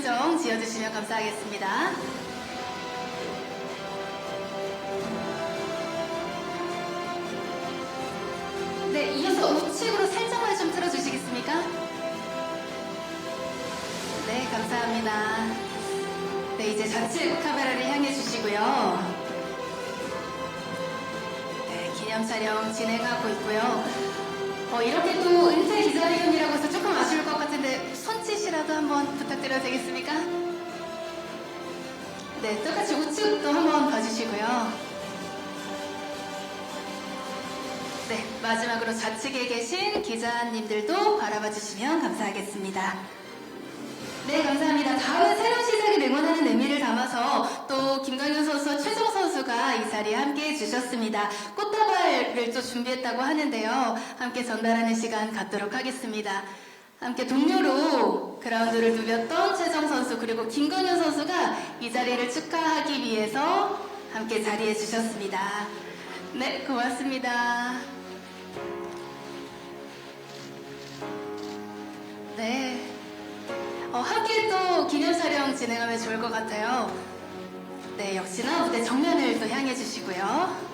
표정 지어주시면 감사하겠습니다. 네, 이어서 우측으로 살짝만 좀 틀어주시겠습니까? 네, 감사합니다. 네, 이제 좌측 카메라를 향해 주시고요. 네, 기념 촬영 진행하고 있고요. 이렇게 또 은퇴 기자회견이라고 해서 조금 아쉬울 것 같은데 손짓이라도 한번 부탁드려도 되겠습니까? 네, 똑같이 우측도 한번 봐주시고요. 네, 마지막으로 좌측에 계신 기자님들도 바라봐 주시면 감사하겠습니다. 네, 감사합니다. 다음은 새로운 시작을 응원하는 의미를 담아서 또 김강현 선수와 최정 선수가 이 자리에 함께 해주셨습니다. 꽃다발을 또 준비했다고 하는데요. 함께 전달하는 시간 갖도록 하겠습니다. 함께 동료로 그라운드를 누볐던 최정 선수 그리고 김강현 선수가 이 자리를 축하하기 위해서 함께 자리해 주셨습니다. 네, 고맙습니다. 네. 함께 또 기념 촬영 진행하면 좋을 것 같아요. 네, 역시나 무대 정면을 또 향해 주시고요.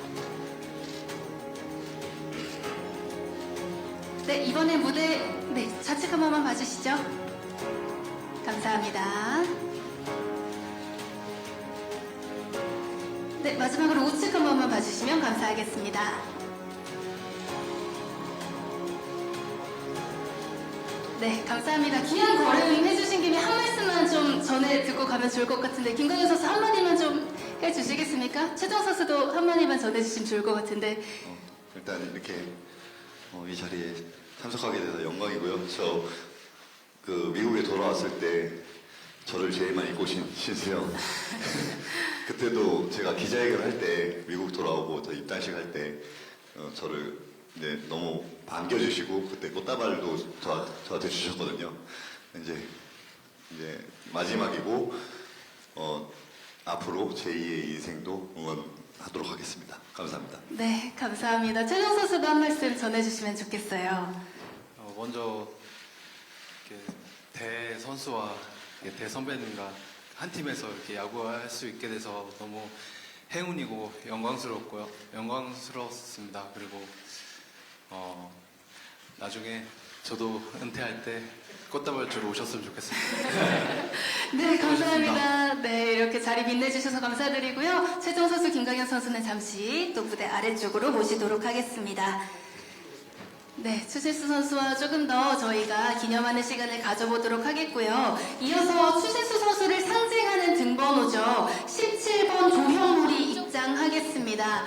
네, 이번에 무대, 네, 좌측 한 번만 봐주시죠. 감사합니다. 네, 마지막으로 우측 한 번만 봐주시면 감사하겠습니다. 네, 감사합니다. 귀한 걸음 해주신 김에 한 말씀만 좀 전해 듣고 가면 좋을 것 같은데 김강현 선수 한마디만 좀 해주시겠습니까? 최정 선수도 한마디만 전해주시면 좋을 것 같은데. 일단 이렇게 이 자리에 참석하게 돼서 영광이고요. 저 미국에 돌아왔을 때 저를 제일 많이 꼬신 신수영. 그때도 제가 기자회견 할 때 미국 돌아오고 저 입단식 할 때 저를 이제 너무 반겨주시고 그때 꽃다발도 저한테 주셨거든요. 이제 마지막이고 앞으로 제2의 인생도 응원하도록 하겠습니다. 감사합니다. 네, 감사합니다. 최정 선수도 한 말씀 전해주시면 좋겠어요. 먼저 이렇게 대선수와 대선배님과 한 팀에서 이렇게 야구할 수 있게 돼서 너무 행운이고 영광스러웠습니다. 그리고 나중에 저도 은퇴할 때 꽃다발 주러 오셨으면 좋겠습니다. 네, 감사합니다. 네, 이렇게 자리 빛내주셔서 감사드리고요. 최정 선수, 김강현 선수는 잠시 또 무대 아래쪽으로 모시도록 하겠습니다. 네, 추신수 선수와 조금 더 저희가 기념하는 시간을 가져보도록 하겠고요. 이어서 추신수 선수를 상징하는 등번호죠. 17번 조형물이 입장하겠습니다.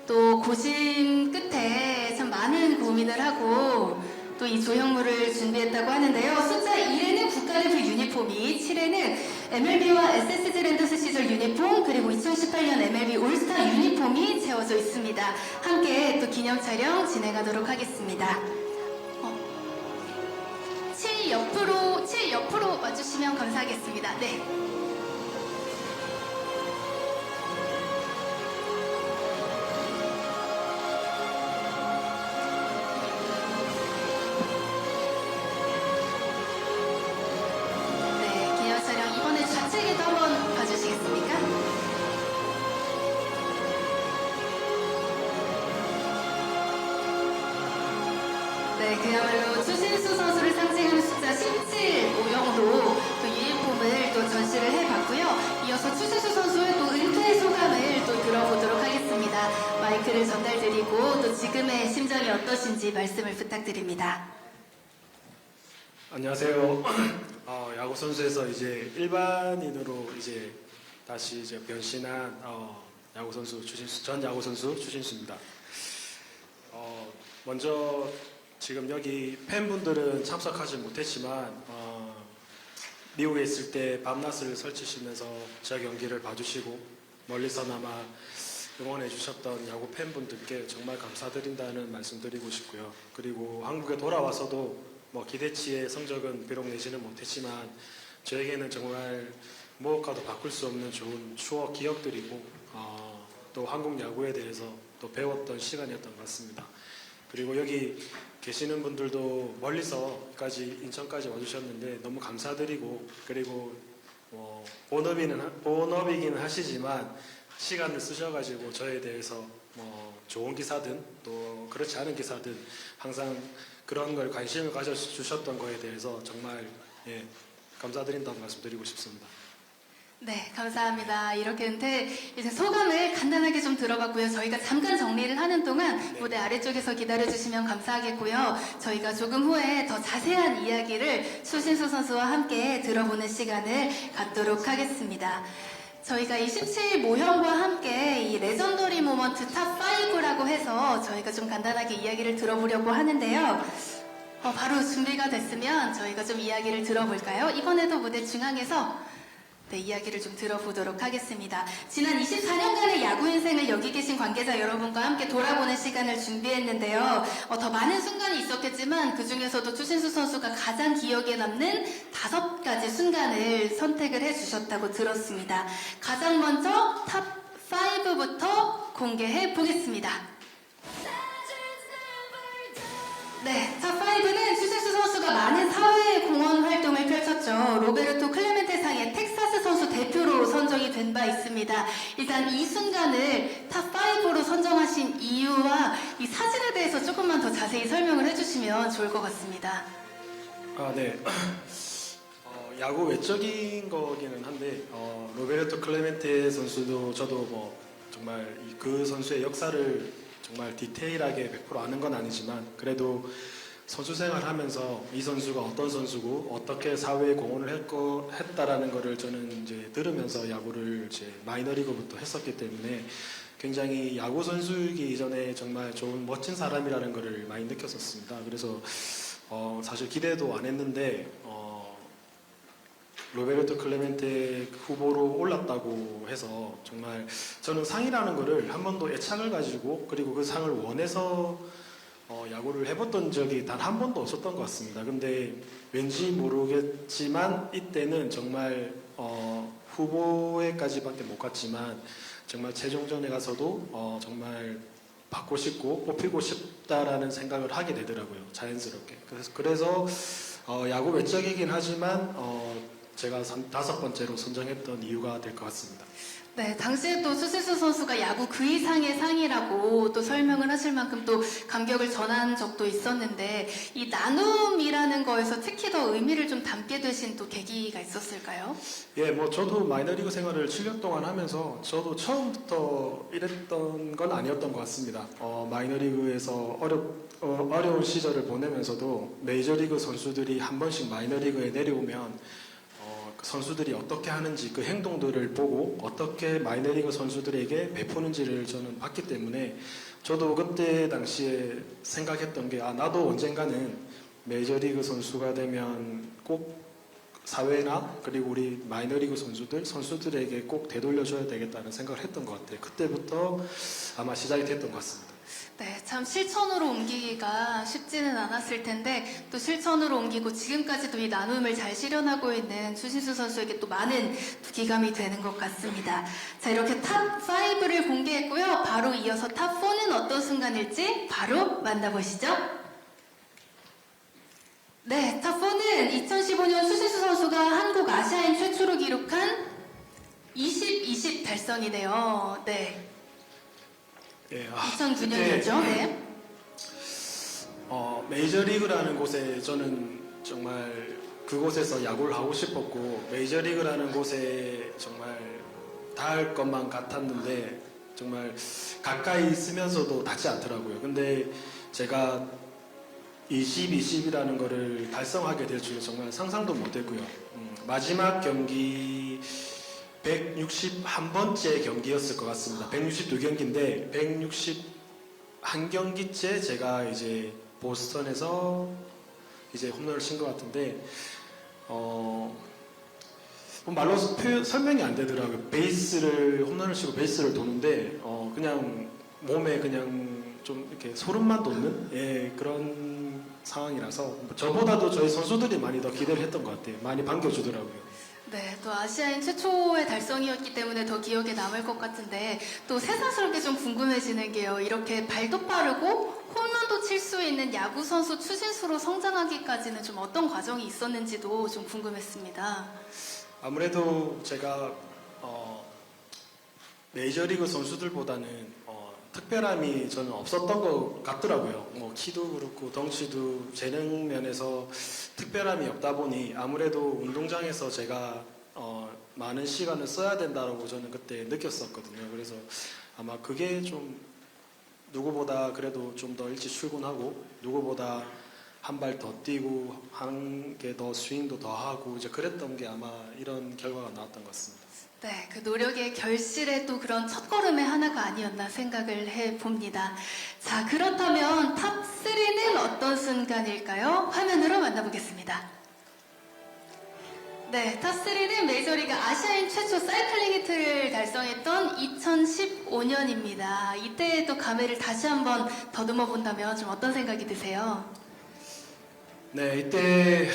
또 고심 끝에 참 많은 고민을 하고 또 이 조형물을 준비했다고 하는데요. 숫자 1에는 국가대표 유니폼이, 7에는 MLB와 SSG 랜더스 시절 유니폼, 그리고 2018년 MLB 올스타 유니폼이 채워져 있습니다. 함께 또 기념 촬영 진행하도록 하겠습니다. 7 옆으로 와주시면 감사하겠습니다. 네. 좌측에도 한번 봐주시겠습니까? 네, 그야말로 추신수 선수를 상징하는 숫자 17 모형으로 또 유니폼을 또 전시를 해봤고요. 이어서 추신수 선수의 또 은퇴 소감을 또 들어보도록 하겠습니다. 마이크를 전달드리고 또 지금의 심정이 어떠신지 말씀을 부탁드립니다. 안녕하세요. 야구 선수에서 이제 일반인으로 이제 다시 이제 변신한 야구 선수 전 야구 선수 추신수입니다. 먼저 지금 여기 팬분들은 참석하지 못했지만 미국에 있을 때 밤낮을 설치시면서 제 경기를 봐주시고 멀리서나마 응원해 주셨던 야구 팬분들께 정말 감사드린다는 말씀드리고 싶고요. 그리고 한국에 돌아와서도 기대치의 성적은 비록 내지는 못했지만 저에게는 정말 무엇과도 바꿀 수 없는 좋은 추억 기억들이고 또 한국 야구에 대해서 또 배웠던 시간이었던 것 같습니다. 그리고 여기 계시는 분들도 멀리서까지 인천까지 와주셨는데 너무 감사드리고 그리고 본업이긴 하시지만 시간을 쓰셔가지고 저에 대해서 좋은 기사든 또 그렇지 않은 기사든 항상 그런 걸 관심을 가져주셨던 거에 대해서 정말 감사드린다고 말씀드리고 싶습니다. 네, 감사합니다. 이렇게 은퇴 이제 소감을 간단하게 좀 들어봤고요. 저희가 잠깐 정리를 하는 동안 무대 아래쪽에서 기다려주시면 감사하겠고요. 저희가 조금 후에 더 자세한 이야기를 추신수 선수와 함께 들어보는 시간을 갖도록 하겠습니다. 저희가 이 17 모형과 함께 이 레전더리 모먼트 탑 5라고 해서 저희가 좀 간단하게 이야기를 들어보려고 하는데요. 바로 준비가 됐으면 저희가 좀 이야기를 들어볼까요? 이번에도 무대 중앙에서 이야기를 좀 들어보도록 하겠습니다. 지난 24년간의 야구 인생을 여기 계신 관계자 여러분과 함께 돌아보는 시간을 준비했는데요. 더 많은 순간이 있었겠지만 그 중에서도 추신수 선수가 가장 기억에 남는 5가지 순간을 선택을 해주셨다고 들었습니다. 가장 먼저 탑 5부터 공개해 보겠습니다. 네, 탑5는 추신수 선수가 많은 사회 공헌 활동을 펼쳤죠. 로베르토 클레멘테상의 텍사스 선수 대표로 선정이 된 바 있습니다. 일단 이 순간을 탑5로 선정하신 이유와 이 사진에 대해서 조금만 더 자세히 설명을 해주시면 좋을 것 같습니다. 네. 야구 외적인 거기는 한데 로베르토 클레멘테 선수도 저도 정말 그 선수의 역사를 정말 디테일하게 100% 아는 건 아니지만 그래도 선수 생활하면서 이 선수가 어떤 선수고 어떻게 사회에 공헌을 했다라는 거를 저는 이제 들으면서 야구를 이제 마이너리그부터 했었기 때문에 굉장히 야구 선수이기 이전에 정말 좋은 멋진 사람이라는 거를 많이 느꼈었습니다. 그래서 사실 기대도 안 했는데 로베르토 클레멘테 후보로 올랐다고 해서 정말 저는 상이라는 거를 한 번도 애착을 가지고 그리고 그 상을 원해서 야구를 해봤던 적이 단 한 번도 없었던 것 같습니다. 근데 왠지 모르겠지만 이때는 정말 후보에까지밖에 못 갔지만 정말 최종전에 가서도 정말 받고 싶고 뽑히고 싶다라는 생각을 하게 되더라고요. 자연스럽게. 그래서 야구 외적이긴 하지만 제가 5번째로 선정했던 이유가 될 것 같습니다. 네, 당시에 또 추신수 선수가 야구 그 이상의 상이라고 또 설명을 하실 만큼 또 감격을 전한 적도 있었는데 이 나눔이라는 거에서 특히 더 의미를 좀 담게 되신 또 계기가 있었을까요? 예, 저도 마이너리그 생활을 7년 동안 하면서 저도 처음부터 이랬던 건 아니었던 것 같습니다. 마이너리그에서 어려운 시절을 보내면서도 메이저리그 선수들이 한 번씩 마이너리그에 내려오면 선수들이 어떻게 하는지 그 행동들을 보고 어떻게 마이너리그 선수들에게 베푸는지를 저는 봤기 때문에 저도 그때 당시에 생각했던 게 나도 언젠가는 메이저리그 선수가 되면 꼭 사회나 그리고 우리 마이너리그 선수들에게 꼭 되돌려줘야 되겠다는 생각을 했던 것 같아요. 그때부터 아마 시작이 됐던 것 같습니다. 네, 참 실천으로 옮기기가 쉽지는 않았을 텐데 또 실천으로 옮기고 지금까지도 이 나눔을 잘 실현하고 있는 추신수 선수에게 또 많은 기감이 되는 것 같습니다. 자, 이렇게 탑5를 공개했고요. 바로 이어서 탑4는 어떤 순간일지 바로 만나보시죠. 네, 탑4는 2015년 추신수 선수가 한국 아시아인 최초로 기록한 20-20 달성이네요. 네. 예, 2009년이었죠. 네. 메이저리그라는 곳에 저는 정말 그곳에서 야구를 하고 싶었고 메이저리그라는 곳에 정말 닿을 것만 같았는데 정말 가까이 있으면서도 닿지 않더라고요. 근데 제가 20-20이라는 거를 달성하게 될 줄은 정말 상상도 못했고요. 마지막 경기 161번째 경기였을 것 같습니다. 162경기인데 161경기째 제가 이제 보스턴에서 이제 홈런을 친 것 같은데 말로 설명이 안 되더라고요. 홈런을 치고 베이스를 도는데 그냥 몸에 그냥 좀 이렇게 소름만 돋는 그런 상황이라서 저보다도 저희 선수들이 많이 더 기대를 했던 것 같아요. 많이 반겨주더라고요. 네, 또 아시아인 최초의 달성이었기 때문에 더 기억에 남을 것 같은데 또 새삼스럽게 좀 궁금해지는 게요. 이렇게 발도 빠르고 홈런도 칠 수 있는 야구 선수 추신수로 성장하기까지는 좀 어떤 과정이 있었는지도 좀 궁금했습니다. 아무래도 제가 메이저리그 선수들보다는 특별함이 저는 없었던 것 같더라고요. 뭐 키도 그렇고 덩치도 재능 면에서 특별함이 없다 보니 아무래도 운동장에서 제가 많은 시간을 써야 된다고 저는 그때 느꼈었거든요. 그래서 아마 그게 좀 누구보다 그래도 좀 더 일찍 출근하고 누구보다 한 발 더 뛰고 한 개 더 스윙도 더 하고 이제 그랬던 게 아마 이런 결과가 나왔던 것 같습니다. 네, 그 노력의 결실의 또 그런 첫걸음의 하나가 아니었나 생각을 해봅니다. 자, 그렇다면 탑3는 어떤 순간일까요? 화면으로 만나보겠습니다. 네, 탑3는 메이저리그 아시아인 최초 사이클링 히트를 달성했던 2015년입니다. 이때의 또 감회를 다시 한번 더듬어 본다면 좀 어떤 생각이 드세요? 네, 이때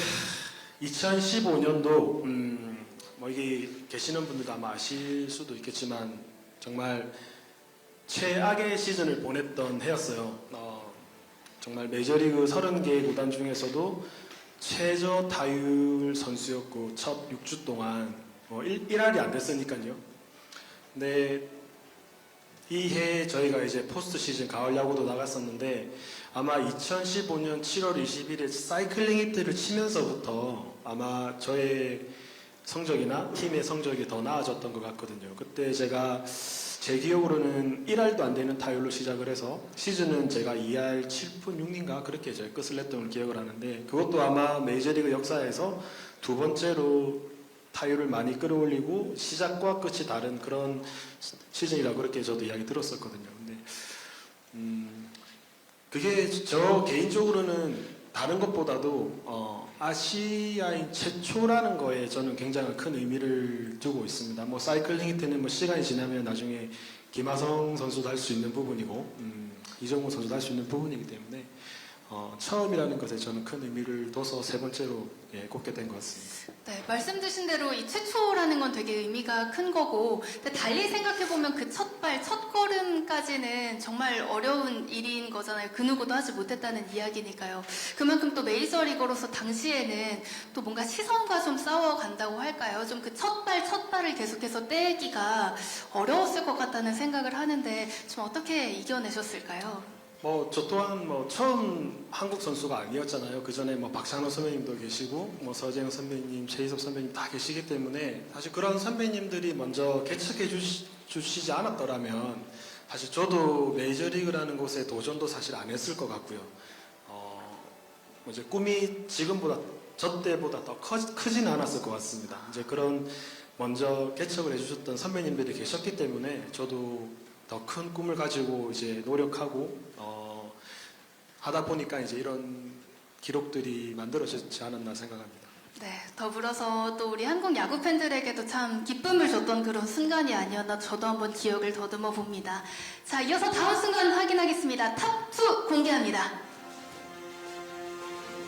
2015년도 뭐 이게 계시는 분들도 아마 아실 수도 있겠지만 정말 최악의 시즌을 보냈던 해였어요. 정말 메이저리그 30개 구단 중에서도 최저 타율 선수였고 첫 6주 동안 1할이 안 됐으니까요. 근데 이 해 저희가 이제 포스트 시즌 가을 야구도 나갔었는데 아마 2015년 7월 20일에 사이클링 히트를 치면서부터 아마 저의 성적이나 팀의 성적이 더 나아졌던 것 같거든요. 그때 제가 제 기억으로는 1할도 안 되는 타율로 시작을 해서 시즌은 제가 2할 7푼 6리인가 그렇게 이제 끝을 냈던 걸 기억을 하는데 그것도 아마 메이저리그 역사에서 두 번째로 타율을 많이 끌어올리고 시작과 끝이 다른 그런 시즌이라고 그렇게 저도 이야기 들었었거든요. 근데 그게 저 개인적으로는 다른 것보다도 아시아인 최초라는 거에 저는 굉장히 큰 의미를 두고 있습니다. 뭐 사이클링 히트는 뭐 시간이 지나면 나중에 김하성 선수도 할 수 있는 부분이고 이정우 선수도 할 수 있는 부분이기 때문에 처음이라는 것에 저는 큰 의미를 둬서 세 번째로 꼽게 된 것 같습니다. 네, 말씀 주신 대로 이 최초라는 건 되게 의미가 큰 거고, 근데 달리 생각해보면 그 첫 발, 첫 걸음까지는 정말 어려운 일인 거잖아요. 그 누구도 하지 못했다는 이야기니까요. 그만큼 또 메이저리거로서 당시에는 또 뭔가 시선과 좀 싸워간다고 할까요? 좀 그 첫 발, 첫 발을 계속해서 떼기가 어려웠을 것 같다는 생각을 하는데, 좀 어떻게 이겨내셨을까요? 저 또한 처음 한국 선수가 아니었잖아요. 그 전에 박찬호 선배님도 계시고 서재영 선배님, 최희섭 선배님 다 계시기 때문에 사실 그런 선배님들이 먼저 개척해 주시지 않았더라면 사실 저도 메이저리그라는 곳에 도전도 사실 안 했을 것 같고요. 이제 꿈이 지금보다 저 때보다 더 크진 않았을 것 같습니다. 이제 그런 먼저 개척을 해주셨던 선배님들이 계셨기 때문에 저도 더 큰 꿈을 가지고 이제 노력하고 하다 보니까 이제 이런 기록들이 만들어지지 않았나 생각합니다. 네, 더불어서 또 우리 한국 야구 팬들에게도 참 기쁨을 줬던 그런 순간이 아니었나 저도 한번 기억을 더듬어 봅니다. 자, 이어서 다음 순간 확인하겠습니다. 탑2 공개합니다.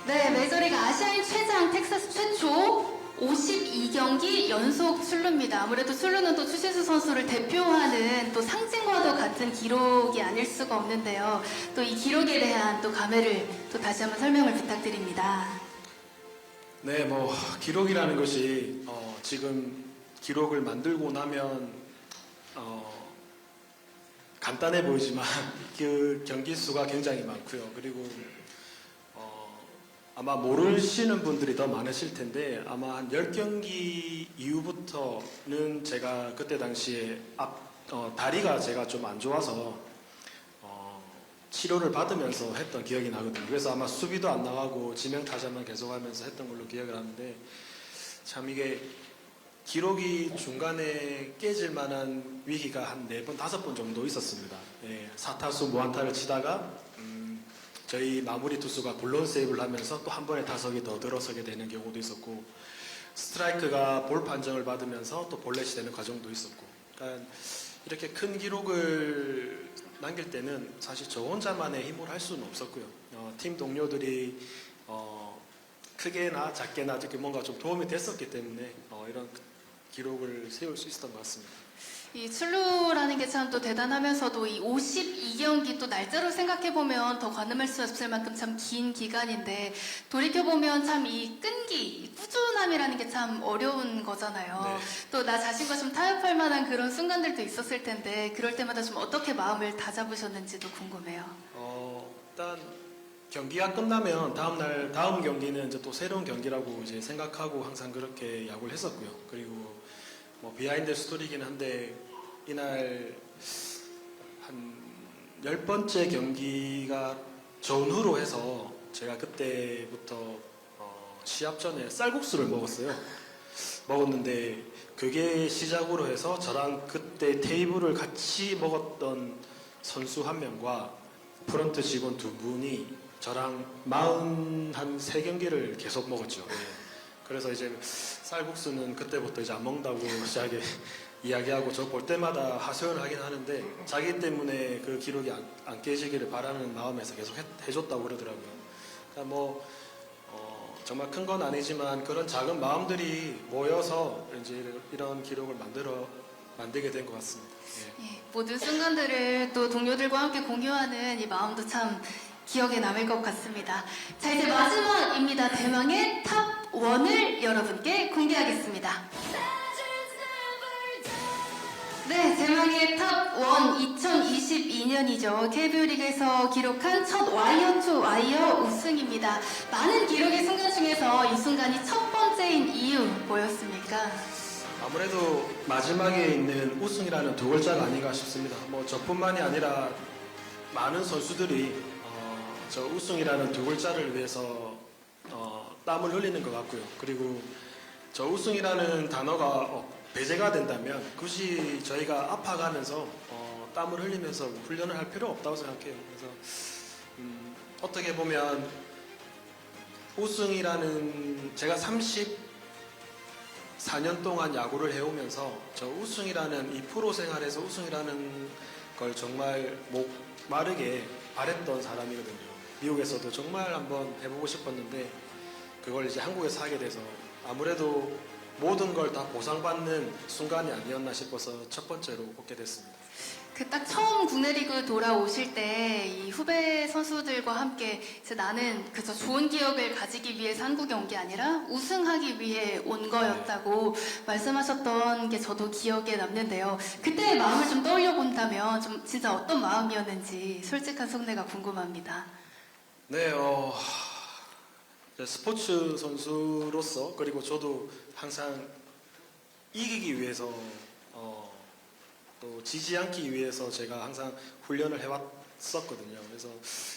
네, 메이저리그 아시아인 최장 텍사스 최초 52경기 연속 출루입니다. 아무래도 출루는 또 추신수 선수를 대표하는 또 상징과도 같은 기록이 아닐 수가 없는데요. 또 이 기록에 대한 또 감회를 또 다시 한번 설명을 부탁드립니다. 네, 기록이라는 것이 지금 기록을 만들고 나면 간단해 보이지만 그 경기 수가 굉장히 많고요. 그리고 아마 모르시는 분들이 더 많으실 텐데 아마 한 10경기 이후부터는 제가 그때 당시에 다리가 제가 좀 안 좋아서 치료를 받으면서 했던 기억이 나거든요. 그래서 아마 수비도 안 나가고 지명타자만 계속하면서 했던 걸로 기억을 하는데 참 이게 기록이 중간에 깨질 만한 위기가 한 4번, 5번 정도 있었습니다. 4타수 무안타를 치다가 저희 마무리 투수가 볼론 세이브를 하면서 또 한 번의 타석이 더 들어서게 되는 경우도 있었고 스트라이크가 볼 판정을 받으면서 또 볼넷이 되는 과정도 있었고 그러니까 이렇게 큰 기록을 남길 때는 사실 저 혼자만의 힘으로 할 수는 없었고요. 팀 동료들이 크게나 작게나 이렇게 뭔가 좀 도움이 됐었기 때문에 이런 기록을 세울 수 있었던 것 같습니다. 이 출루라는 게 참 또 대단하면서도 이 52경기 또 날짜로 생각해보면 더 가늠할 수 없을 만큼 참 긴 기간인데 돌이켜보면 참 이 끈기, 이 꾸준함이라는 게 참 어려운 거잖아요. 네. 또 나 자신과 좀 타협할 만한 그런 순간들도 있었을 텐데 그럴 때마다 좀 어떻게 마음을 다잡으셨는지도 궁금해요. 일단 경기가 끝나면 다음 경기는 이제 또 새로운 경기라고 이제 생각하고 항상 그렇게 야구를 했었고요. 그리고 뭐 비하인드 스토리긴 한데 이날 한 10번째 경기가 전후로 해서 제가 그때부터 시합 전에 쌀국수를 먹었는데 그게 시작으로 해서 저랑 그때 테이블을 같이 먹었던 선수 한 명과 프런트 직원 두 분이 저랑 43경기를 계속 먹었죠. 예. 그래서 이제 쌀국수는 그때부터 이제 안 먹는다고 시작에 이야기하고 저 볼 때마다 하소연을 하긴 하는데 자기 때문에 그 기록이 안 깨지기를 바라는 마음에서 계속 해줬다고 그러더라고요. 그러니까 뭐 정말 큰 건 아니지만 그런 작은 마음들이 모여서 이제 이런 기록을 만들게 된 것 같습니다. 예. 예, 모든 순간들을 또 동료들과 함께 공유하는 이 마음도 참 기억에 남을 것 같습니다. 자, 이제 마지막입니다. 대망의 탑 1을 여러분께 공개하겠습니다. 네, 대망의 탑 1 2022년이죠. KBO 리그에서 기록한 첫 와이어 투 와이어 우승입니다. 많은 기록의 순간 중에서 이 순간이 첫 번째인 이유 뭐였습니까? 아무래도 마지막에 있는 우승이라는 두 글자가 아닌가 싶습니다. 뭐 저뿐만이 아니라 많은 선수들이 저 우승이라는 두 글자를 위해서 땀을 흘리는 것 같고요. 그리고 저 우승이라는 단어가 배제가 된다면 굳이 저희가 아파가면서 땀을 흘리면서 훈련을 할 필요 없다고 생각해요. 그래서 어떻게 보면 우승이라는 제가 34년 동안 야구를 해오면서 저 우승이라는 이 프로 생활에서 우승이라는 걸 정말 목 마르게 바랬던 사람이거든요. 미국에서도 정말 한번 해보고 싶었는데 그걸 이제 한국에서 하게 돼서 아무래도 모든 걸 다 보상받는 순간이 아니었나 싶어서 첫 번째로 꼽게 됐습니다. 그 딱 처음 국내 리그 돌아오실 때 이 후배 선수들과 함께 이제 나는 그저 좋은 기억을 가지기 위해서 한국에 온 게 아니라 우승하기 위해 온 거였다고 말씀하셨던 게 저도 기억에 남는데요. 그때의 마음을 좀 떠올려 본다면 좀 진짜 어떤 마음이었는지 솔직한 속내가 궁금합니다. 네, 스포츠 선수로서 그리고 저도 항상 이기기 위해서 또 지지 않기 위해서 제가 항상 훈련을 해왔었거든요. 그래서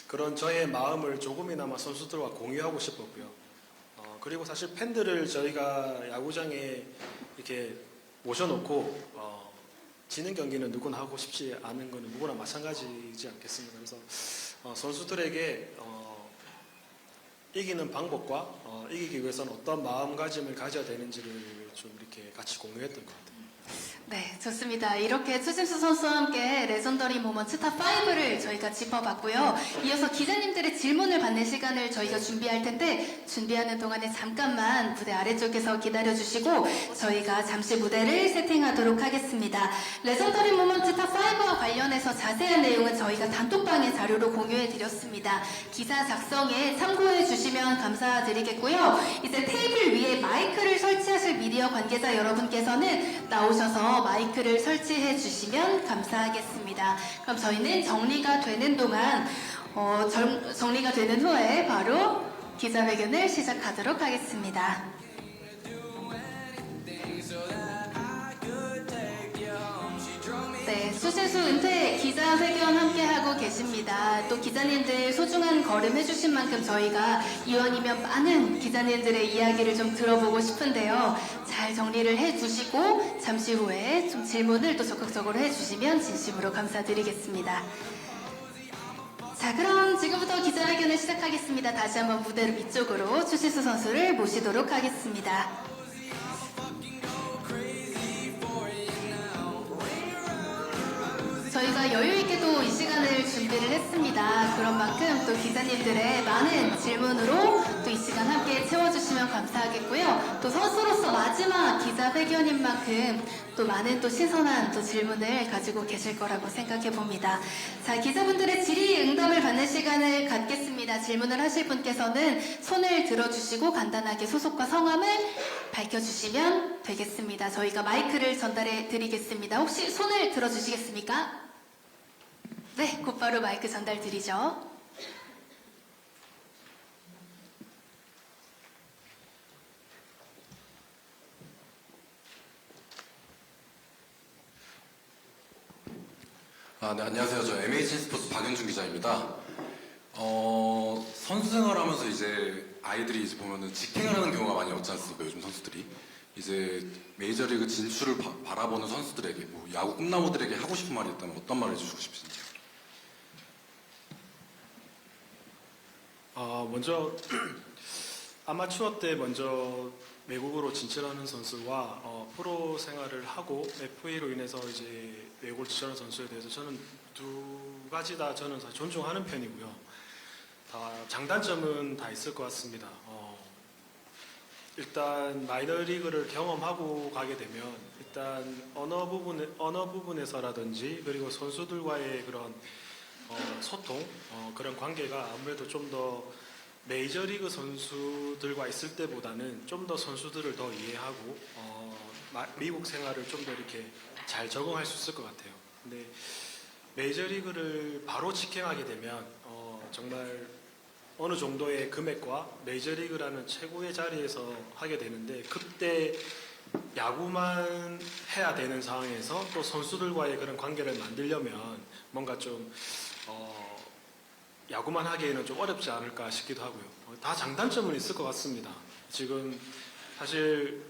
그런 저의 마음을 조금이나마 선수들과 공유하고 싶었고요. 그리고 사실 팬들을 저희가 야구장에 이렇게 모셔놓고 지는 경기는 누구나 하고 싶지 않은 거는 누구나 마찬가지지 않겠습니까? 그래서 선수들에게 이기는 방법과 이기기 위해서는 어떤 마음가짐을 가져야 되는지를 좀 이렇게 같이 공유했던 것 같아요. 네, 좋습니다. 이렇게 추신수 선수와 함께 레전더리 모먼트 탑5를 저희가 짚어봤고요. 이어서 기자님들의 질문을 받는 시간을 저희가 준비할 텐데 준비하는 동안에 잠깐만 무대 아래쪽에서 기다려주시고 저희가 잠시 무대를 세팅하도록 하겠습니다. 레전더리 모먼트 탑5와 관련해서 자세한 내용은 저희가 단톡방에 자료로 공유해드렸습니다. 기사 작성에 참고해주시면 감사드리겠고요. 이제 테이블 위에 마이크를 설치하실 미디어 관계자 여러분께서는 나오셔서 마이크를 설치해 주시면 감사하겠습니다. 그럼 저희는 정리가 되는 동안 정리가 되는 후에 바로 기자회견을 시작하도록 하겠습니다. 네, 수신수 은퇴 기자회견 함께하고 계십니다. 또 기자님들 소중한 걸음 해주신 만큼 저희가 이왕이면 많은 기자님들의 이야기를 좀 들어보고 싶은데요. 잘 정리를 해주시고 잠시 후에 좀 질문을 또 적극적으로 해주시면 진심으로 감사드리겠습니다. 자, 그럼 지금부터 기자회견을 시작하겠습니다. 다시 한번 무대 위쪽으로 추신수 선수를 모시도록 하겠습니다. 저희가 여유있게도 이 시간을 준비를 했습니다. 그런 만큼 또 기자님들의 많은 질문으로 또 이 시간 함께 채워주시면 감사하겠고요. 또 선수로서 마지막 기자 기자회견인 만큼 또 많은 또 신선한 또 질문을 가지고 계실 거라고 생각해 봅니다. 자, 기자분들의 질의응답을 받는 시간을 갖겠습니다. 질문을 하실 분께서는 손을 들어주시고 간단하게 소속과 성함을 밝혀주시면 되겠습니다. 저희가 마이크를 전달해 드리겠습니다. 혹시 손을 들어주시겠습니까? 네, 곧바로 마이크 전달 드리죠. 네, 안녕하세요. 저 MH 스포츠 박윤준 기자입니다. 선수 생활하면서 이제 아이들이 이제 보면은 직행을 하는 경우가 많이 없지 않습니까? 요즘 선수들이. 이제 메이저리그 진출을 바라보는 선수들에게, 뭐 야구 꿈나무들에게 하고 싶은 말이 있다면 어떤 말을 해주고 싶으신지요? 먼저 아마추어 때 먼저 외국으로 진출하는 선수와 프로 생활을 하고 FA로 인해서 이제 외국을 진출하는 선수에 대해서 저는 두 가지 다 저는 다 존중하는 편이고요. 다 장단점은 다 있을 것 같습니다. 일단 마이너리그를 경험하고 가게 되면 일단 언어 부분에서라든지 그리고 선수들과의 그런 소통 그런 관계가 아무래도 좀 더 메이저리그 선수들과 있을 때보다는 좀 더 선수들을 더 이해하고 미국 생활을 좀 더 이렇게 잘 적응할 수 있을 것 같아요. 근데 메이저리그를 바로 직행하게 되면 정말 어느 정도의 금액과 메이저리그라는 최고의 자리에서 하게 되는데 그때 야구만 해야 되는 상황에서 또 선수들과의 그런 관계를 만들려면 뭔가 좀 야구만 하기에는 좀 어렵지 않을까 싶기도 하고요. 다 장단점은 있을 것 같습니다. 지금 사실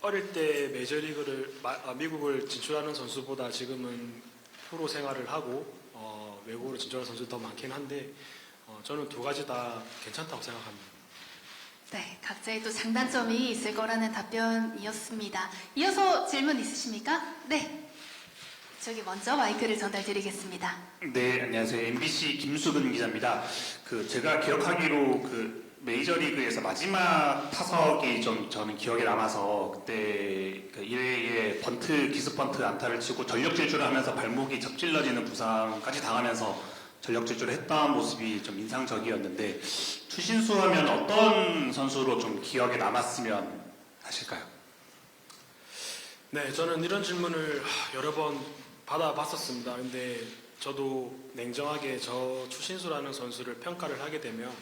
어릴 때 메이저리그를 미국을 진출하는 선수보다 지금은 프로 생활을 하고 외국으로 진출하는 선수도 더 많긴 한데 저는 두 가지 다 괜찮다고 생각합니다. 네, 각자의 또 장단점이 있을 거라는 답변이었습니다. 이어서 질문 있으십니까? 네. 저기 먼저 마이크를 전달드리겠습니다. 네, 안녕하세요. MBC 김수근 기자입니다. 제가 기억하기로 메이저리그에서 마지막 타석이 좀 저는 기억에 남아서 그때 1회에 기습 번트 안타를 치고 전력 질주를 하면서 발목이 접질러지는 부상까지 당하면서 전력 질주를 했던 모습이 좀 인상적이었는데 추신수 하면 어떤 선수로 좀 기억에 남았으면 하실까요? 네, 저는 이런 질문을 여러 번 받아봤었습니다. 근데 저도 냉정하게 저 추신수라는 선수를 평가를 하게 되면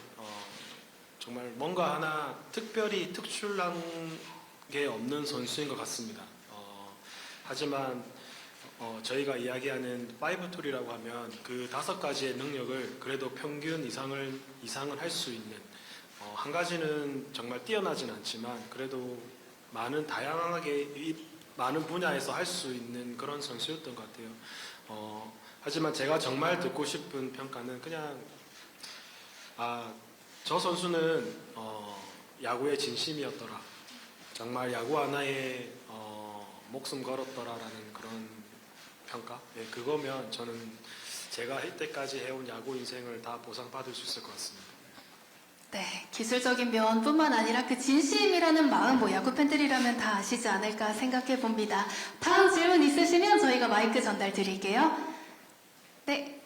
정말 뭔가 하나 특별히 특출난 게 없는 선수인 것 같습니다. 하지만 저희가 이야기하는 5툴이라고 하면 그 5가지의 능력을 그래도 평균 이상을 할 수 있는 한 가지는 정말 뛰어나진 않지만 그래도 다양하게 많은 분야에서 할 수 있는 그런 선수였던 것 같아요. 하지만 제가 정말 듣고 싶은 평가는 그냥 저 선수는 야구의 진심이었더라. 정말 야구 하나에 목숨 걸었더라라는 그런 평가. 네, 그거면 저는 제가 이때까지 해온 야구 인생을 다 보상받을 수 있을 것 같습니다. 네, 기술적인 면뿐만 아니라 그 진심이라는 마음, 야구 팬들이라면 다 아시지 않을까 생각해 봅니다. 다음 질문 있으시면 저희가 마이크 전달 드릴게요. 네.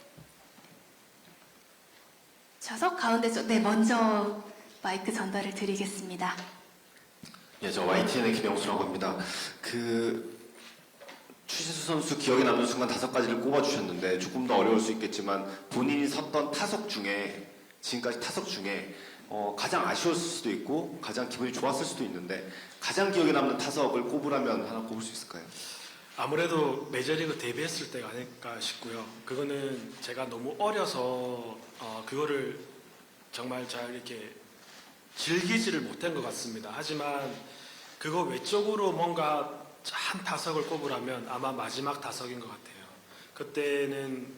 좌석 가운데 네, 먼저 마이크 전달을 드리겠습니다. 예, 저 YTN의 김영수라고 합니다. 추신수 선수 기억에 남는 순간 5가지를 꼽아주셨는데 조금 더 어려울 수 있겠지만 본인이 섰던 타석 중에 지금까지 타석 중에 가장 아쉬웠을 수도 있고 가장 기분이 좋았을 수도 있는데 가장 기억에 남는 타석을 꼽으라면 하나 꼽을 수 있을까요? 아무래도 메이저리그 데뷔했을 때가 아닐까 싶고요. 그거는 제가 너무 어려서 그거를 정말 잘 이렇게 즐기지를 못한 것 같습니다. 하지만 그거 외적으로 뭔가 한 타석을 꼽으라면 아마 마지막 타석인 것 같아요. 그때는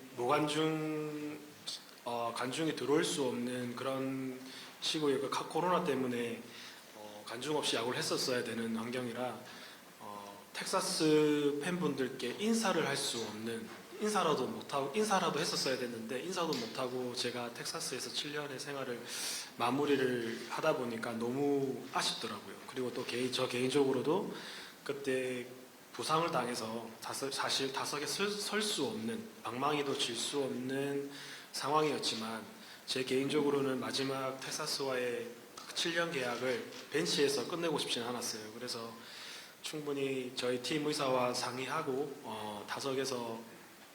관중이 들어올 수 없는 그런 시국에 코로나 때문에 관중 없이 야구를 했었어야 되는 환경이라 텍사스 팬분들께 인사를 할 수 없는 인사라도 했었어야 됐는데 인사도 못하고 제가 텍사스에서 7년의 생활을 마무리를 하다 보니까 너무 아쉽더라고요. 그리고 또 저 개인적으로도 그때 부상을 당해서 사실 타석에 설 수 없는, 방망이도 칠 수 없는 상황이었지만 제 개인적으로는 마지막 텍사스와의 7년 계약을 벤치에서 끝내고 싶지는 않았어요. 그래서 충분히 저희 팀 의사와 상의하고 타석에서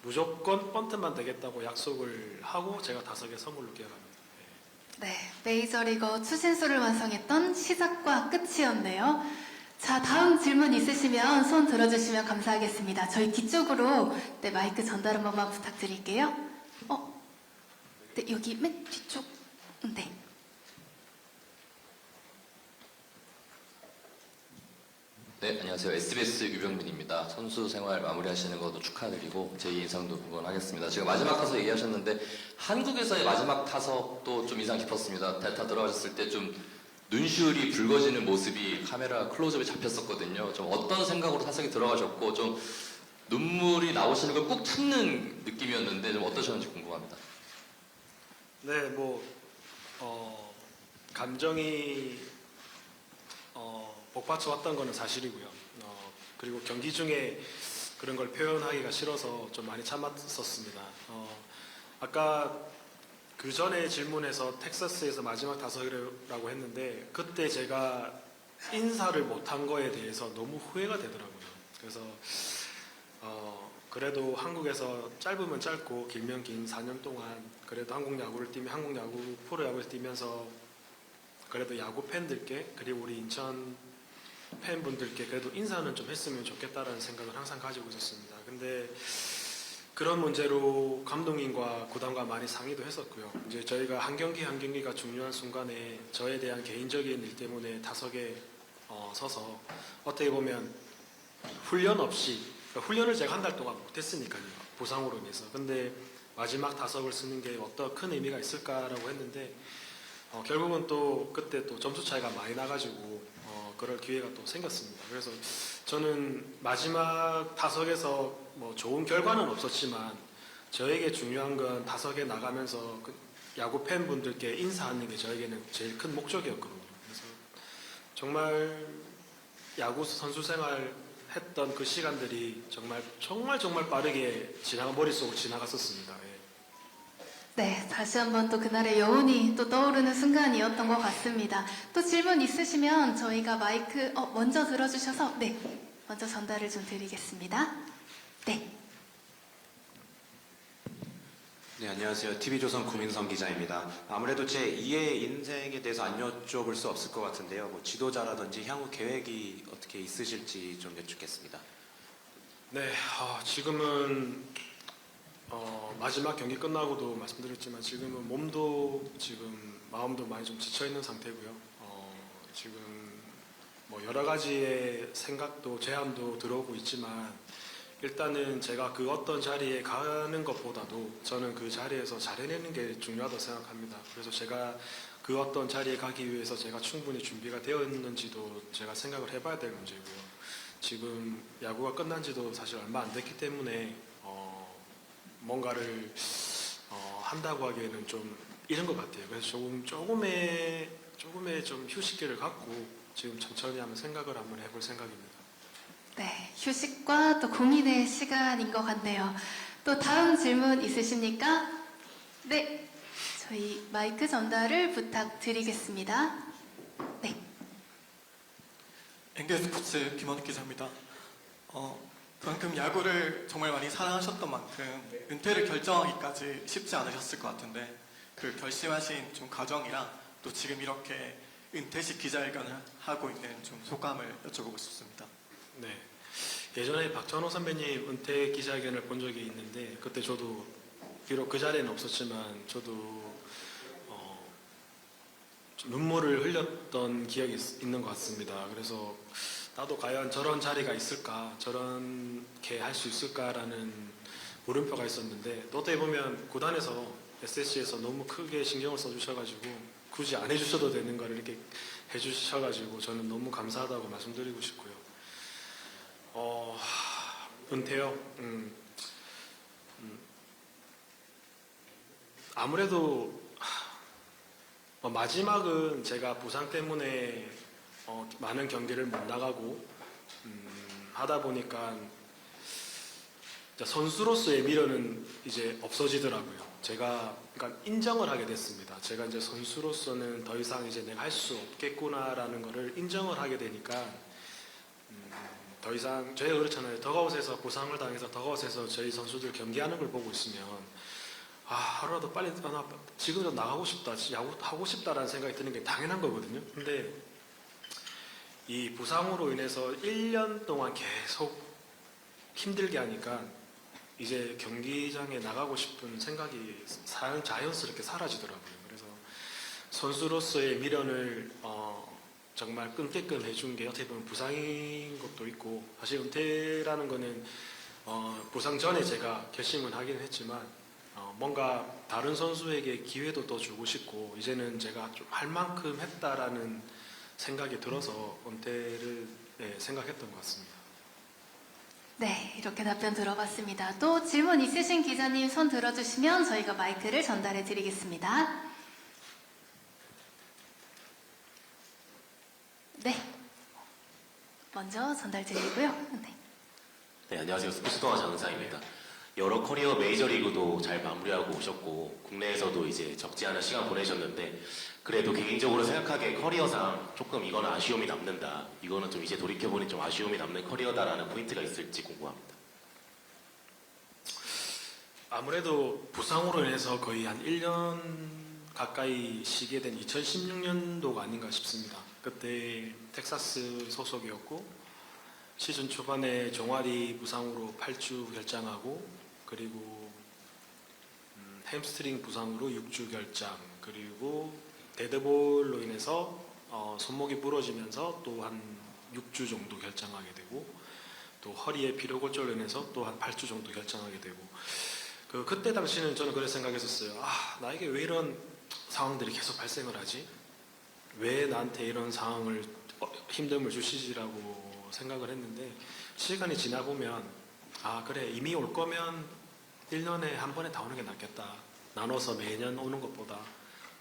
무조건 번트만 되겠다고 약속을 하고 제가 타석에 선물로 기억합니다. 네, 메이저리거 추신수를 완성했던 시작과 끝이었네요. 자, 다음 질문 있으시면 손 들어주시면 감사하겠습니다. 저희 뒤쪽으로 네, 마이크 전달 한 번만 부탁드릴게요. 네, 여기 맨 뒤쪽. 네. 네, 안녕하세요. SBS 유병민입니다. 선수 생활 마무리하시는 것도 축하드리고 제 인상도 응원하겠습니다. 지금 마지막 타석 얘기하셨는데 한국에서의 마지막 타석도 좀 인상 깊었습니다. 대타 들어가셨을 때 좀 눈시울이 붉어지는 모습이 카메라 클로즈업에 잡혔었거든요. 좀 어떤 생각으로 타석에 들어가셨고 좀 눈물이 나오시는 걸 꾹 참는 느낌이었는데 좀 어떠셨는지 궁금합니다. 네, 감정이 복받쳐 왔던 거는 사실이고요. 그리고 경기 중에 그런 걸 표현하기가 싫어서 좀 많이 참았었습니다. 아까 그 전에 질문에서 텍사스에서 마지막 타석이라고 했는데 그때 제가 인사를 못한 거에 대해서 너무 후회가 되더라고요. 그래서 그래도 한국에서 짧으면 짧고 길면 긴 4년 동안 그래도 한국 야구를 프로야구를 뛰면서 그래도 야구 팬들께 그리고 우리 인천 팬분들께 그래도 인사는 좀 했으면 좋겠다라는 생각을 항상 가지고 있었습니다. 근데 그런 문제로 감독님과 구단과 많이 상의도 했었고요. 이제 저희가 한 경기 한 경기가 중요한 순간에 저에 대한 개인적인 일 때문에 타석에 서서 어떻게 보면 훈련 없이 그러니까 훈련을 제가 한 달 동안 못했으니까요. 부상으로 인해서. 근데 마지막 타석을 쓰는 게 어떤 큰 의미가 있을까라고 했는데 결국은 또 그때 또 점수 차이가 많이 나가지고 그럴 기회가 또 생겼습니다. 그래서 저는 마지막 타석에서 뭐 좋은 결과는 없었지만 저에게 중요한 건 타석에 나가면서 그 야구 팬분들께 인사하는 게 저에게는 제일 큰 목적이었거든요. 그래서 정말 야구 선수 생활 했던 그 시간들이 정말 빠르게 머릿속으로 지나갔었습니다. 예. 네, 다시 한번 또 그날의 여운이 또 떠오르는 순간이었던 것 같습니다. 또 질문 있으시면 저희가 마이크 먼저 들어주셔서 네, 먼저 전달을 좀 드리겠습니다. 네. 네, 안녕하세요. TV조선 구민성 기자입니다. 아무래도 제 2의 인생에 대해서 안 여쭤볼 수 없을 것 같은데요. 뭐 지도자라든지 향후 계획이 어떻게 있으실지 좀 여쭙겠습니다. 네, 지금은 마지막 경기 끝나고도 말씀드렸지만 지금은 몸도 지금 마음도 많이 좀 지쳐 있는 상태고요. 지금 뭐 여러 가지의 생각도 제안도 들어오고 있지만 일단은 제가 그 어떤 자리에 가는 것보다도 저는 그 자리에서 잘해내는 게 중요하다고 생각합니다. 그래서 제가 그 어떤 자리에 가기 위해서 제가 충분히 준비가 되어 있는지도 제가 생각을 해봐야 될 문제고요. 지금 야구가 끝난 지도 사실 얼마 안 됐기 때문에 뭔가를 한다고 하기에는 좀 이른 것 같아요. 그래서 조금의 좀 휴식기를 갖고 지금 천천히 한번 생각을 한번 해볼 생각입니다. 네, 휴식과 또 고민의 시간인 것 같네요. 또 다음 질문 있으십니까? 네, 저희 마이크 전달을 부탁드리겠습니다. 네. NK스포츠 김원욱 기자입니다. 그만큼 야구를 정말 많이 사랑하셨던 만큼 은퇴를 결정하기까지 쉽지 않으셨을 것 같은데 그 결심하신 좀 과정이랑 또 지금 이렇게 은퇴식 기자회견을 하고 있는 좀 소감을 여쭤보고 싶습니다. 네. 예전에 박찬호 선배님 은퇴 기자회견을 본 적이 있는데 그때 저도 비록 그 자리에는 없었지만 저도 좀 눈물을 흘렸던 기억이 있는 것 같습니다. 그래서 나도 과연 저런 자리가 있을까, 저렇게 할 수 있을까라는 물음표가 있었는데 또 어떻게 보면 구단에서 SSG에서 너무 크게 신경을 써주셔가지고 굳이 안 해주셔도 되는 걸 이렇게 해주셔가지고 저는 너무 감사하다고 말씀드리고 싶고요. 은퇴요? 아무래도 마지막은 제가 부상 때문에 많은 경기를 못 나가고 하다 보니까 이제 선수로서의 미련은 이제 없어지더라고요. 제가 그러니까 인정을 하게 됐습니다. 제가 이제 선수로서는 더 이상 이제 내가 할 수 없겠구나라는 거를 인정을 하게 되니까 더 이상 저희가 그렇잖아요. 더가웃에서 부상을 당해서 더가웃에서 저희 선수들 경기하는 걸 보고 있으면 하루라도 빨리 지금이라도 나가고 싶다, 야구 하고 싶다라는 생각이 드는 게 당연한 거거든요. 근데 이 부상으로 인해서 1년 동안 계속 힘들게 하니까 이제 경기장에 나가고 싶은 생각이 자연스럽게 사라지더라고요. 그래서 선수로서의 미련을 정말 끊게끔 해준 게 어떻게 보면 부상인 것도 있고, 사실 은퇴라는 거는 부상 전에 제가 결심은 하긴 했지만 뭔가 다른 선수에게 기회도 더 주고 싶고 이제는 제가 좀 할 만큼 했다라는 생각이 들어서 은퇴를 생각했던 것 같습니다. 네, 이렇게 답변 들어봤습니다. 또 질문 있으신 기자님 손 들어주시면 저희가 마이크를 전달해 드리겠습니다. 네, 먼저 전달 드리고요. 네. 네, 안녕하세요. 스포츠동화 장은상입니다. 여러 커리어 메이저리그도 잘 마무리하고 오셨고 국내에서도 이제 적지 않은 시간 보내셨는데 그래도 개인적으로 생각하기에 커리어상 조금 이건 아쉬움이 남는다. 이거는 좀 이제 돌이켜보니 좀 아쉬움이 남는 커리어다라는 포인트가 있을지 궁금합니다. 아무래도 부상으로 인해서 거의 한 1년 가까이 쉬게 된 2016년도가 아닌가 싶습니다. 그때 텍사스 소속이었고 시즌 초반에 종아리 부상으로 8주 결장하고 그리고 햄스트링 부상으로 6주 결장 그리고 데드볼로 인해서 손목이 부러지면서 또 한 6주 정도 결장하게 되고 또 허리에 피로골절로 인해서 또 한 8주 정도 결장하게 되고 그때 당시는 저는 그렇게 생각했었어요. 나에게 왜 이런 상황들이 계속 발생을 하지? 왜 나한테 이런 상황을 힘듦을 주시지라고 생각을 했는데 시간이 지나보면 그래 이미 올 거면 1년에 한 번에 다 오는 게 낫겠다. 나눠서 매년 오는 것보다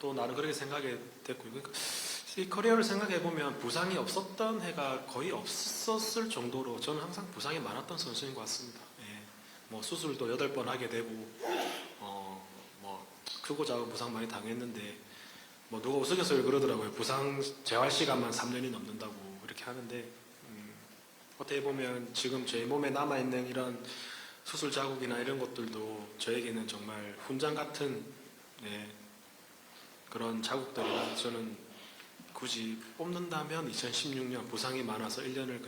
또 나는 그렇게 생각이 됐고 그러니까 이 커리어를 생각해보면 부상이 없었던 해가 거의 없었을 정도로 저는 항상 부상이 많았던 선수인 것 같습니다. 뭐 수술도 8번 하게 되고 뭐 크고 작은 부상 많이 당했는데 뭐 누가 우스갯소리 그러더라고요. 부상 재활 시간만 3년이 넘는다고 이렇게 하는데 어떻게 보면 지금 제 몸에 남아있는 이런 수술 자국이나 이런 것들도 저에게는 정말 훈장 같은 그런 자국들이라 저는 굳이 뽑는다면 2016년 부상이 많아서 1년을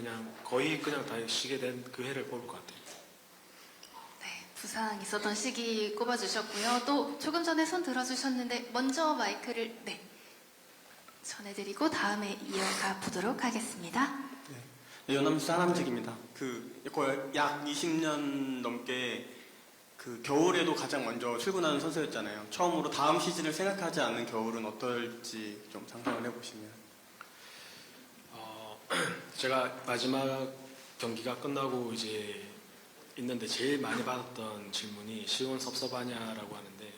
거의 그냥 다 쉬게 된 그 해를 뽑을 것 같아요. 네, 부상 있었던 시기 꼽아주셨고요. 또 조금 전에 손 들어주셨는데 먼저 마이크를 전해드리고 다음에 이어가 보도록 하겠습니다. 네, 연암시 하남직입니다. 약 20년 넘게 겨울에도 가장 먼저 출근하는 선수였잖아요. 처음으로 다음 시즌을 생각하지 않는 겨울은 어떨지 좀 상상을 해보시면. 제가 마지막 경기가 끝나고 이제 있는데 제일 많이 받았던 질문이 시원섭섭하냐라고 하는데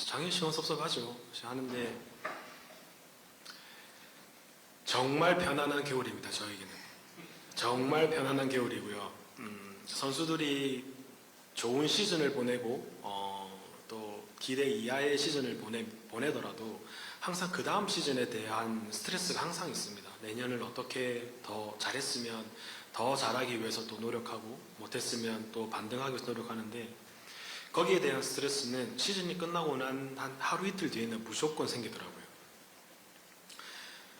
당연히 시원섭섭하죠. 하는데 정말 편안한 겨울입니다. 저에게는 정말 편안한 겨울이고요. 선수들이 좋은 시즌을 보내고 또 기대 이하의 시즌을 보내더라도 항상 그 다음 시즌에 대한 스트레스가 항상 있습니다. 내년을 어떻게 더 잘했으면 더 잘하기 위해서 또 노력하고 못했으면 또 반등하기 위해서 노력하는데 거기에 대한 스트레스는 시즌이 끝나고 난 한 하루 이틀 뒤에는 무조건 생기더라고요.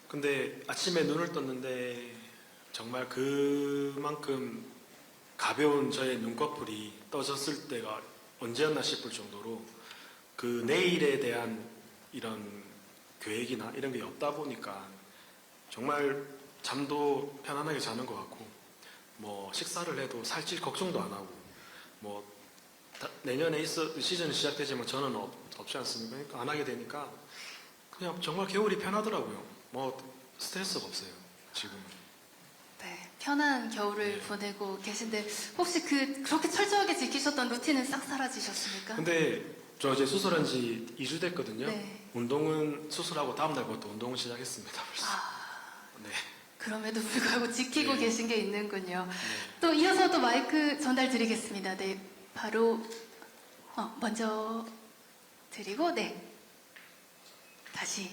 근데 아침에 눈을 떴는데 정말 그만큼 가벼운 저의 눈꺼풀이 떠졌을 때가 언제였나 싶을 정도로 그 내일에 대한 이런 계획이나 이런 게 없다 보니까 정말 잠도 편안하게 자는 것 같고 뭐 식사를 해도 살찔 걱정도 안 하고 뭐 내년에 시즌이 시작되지만 저는 없지 않습니까? 그러니까 안 하게 되니까 그냥 정말 겨울이 편하더라고요. 뭐 스트레스가 없어요 지금. 네, 편한 겨울을 보내고 계신데 혹시 그렇게 철저하게 지키셨던 루틴은 싹 사라지셨습니까? 근데 저 이제 수술한 지 2주 됐거든요. 네. 운동은 수술하고 다음 날부터 운동을 시작했습니다. 벌써. 네. 그럼에도 불구하고 지키고 네. 계신 게 있는군요. 또 이어서 또 마이크 전달 드리겠습니다. 네, 바로 먼저 드리고 다시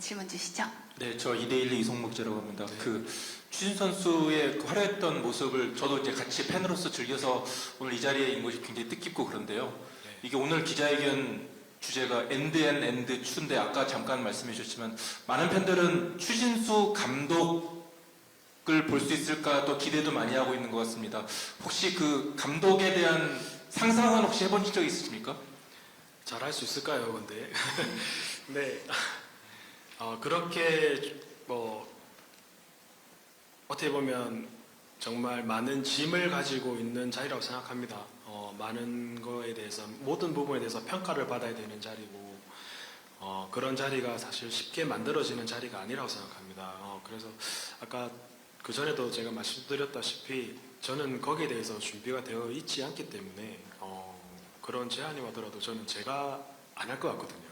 질문 주시죠. 네, 저 2대1 이송목재라고 합니다. 그 추신 선수의 그 화려했던 모습을 저도 이제 같이 팬으로서 즐겨서 오늘 이 자리에 있는 것이 굉장히 뜻깊고 그런데요. 이게 오늘 기자회견 주제가 엔드 앤 엔드 추인데 아까 잠깐 말씀해 주셨지만 많은 팬들은 추신수 감독을 볼 수 있을까 또 기대도 많이 하고 있는 것 같습니다. 혹시 그 감독에 대한 상상은 혹시 해본 적 있으십니까? 잘할 수 있을까요, 근데? 네. 그렇게 어떻게 보면 정말 많은 짐을 가지고 있는 자리라고 생각합니다. 많은 거에 대해서 모든 부분에 대해서 평가를 받아야 되는 자리고 그런 자리가 사실 쉽게 만들어지는 자리가 아니라고 생각합니다. 그래서 아까 그 전에도 제가 말씀드렸다시피 저는 거기에 대해서 준비가 되어 있지 않기 때문에 그런 제안이 와더라도 저는 제가 안 할 것 같거든요.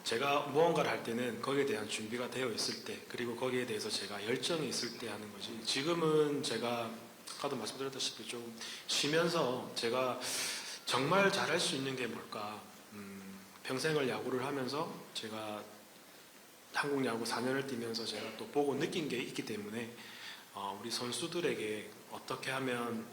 제가 무언가를 할 때는 거기에 대한 준비가 되어 있을 때 그리고 거기에 대해서 제가 열정이 있을 때 하는 거지. 지금은 제가 아까도 말씀드렸다시피 좀 쉬면서 제가 정말 잘할 수 있는 게 뭘까. 평생을 야구를 하면서 제가 한국 야구 4년을 뛰면서 제가 또 보고 느낀 게 있기 때문에 우리 선수들에게 어떻게 하면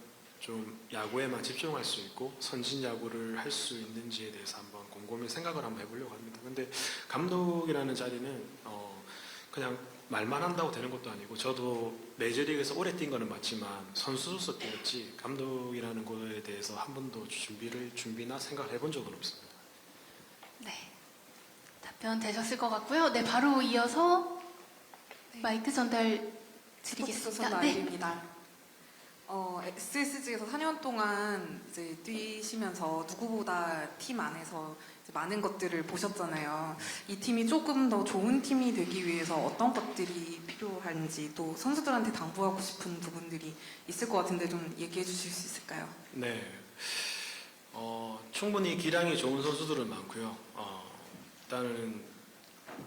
좀 야구에만 집중할 수 있고 선진 야구를 할 수 있는지에 대해서 한번 곰곰이 생각을 한번 해보려고 합니다. 근데 감독이라는 자리는 그냥 말만 한다고 되는 것도 아니고 저도 메이저리그에서 오래 뛴 거는 맞지만 선수로서 뛰었지 감독이라는 거에 대해서 한 번도 준비나 생각을 해본 적은 없습니다. 네, 답변 되셨을 것 같고요. 네, 바로 이어서 마이크 전달 드리겠습니다. 네. 아이입니다. SSG에서 4년 동안 이제 뛰시면서 누구보다 팀 안에서 이제 많은 것들을 보셨잖아요. 이 팀이 조금 더 좋은 팀이 되기 위해서 어떤 것들이 필요한지 또 선수들한테 당부하고 싶은 부분들이 있을 것 같은데 좀 얘기해 주실 수 있을까요? 네. 충분히 기량이 좋은 선수들은 많고요. 일단은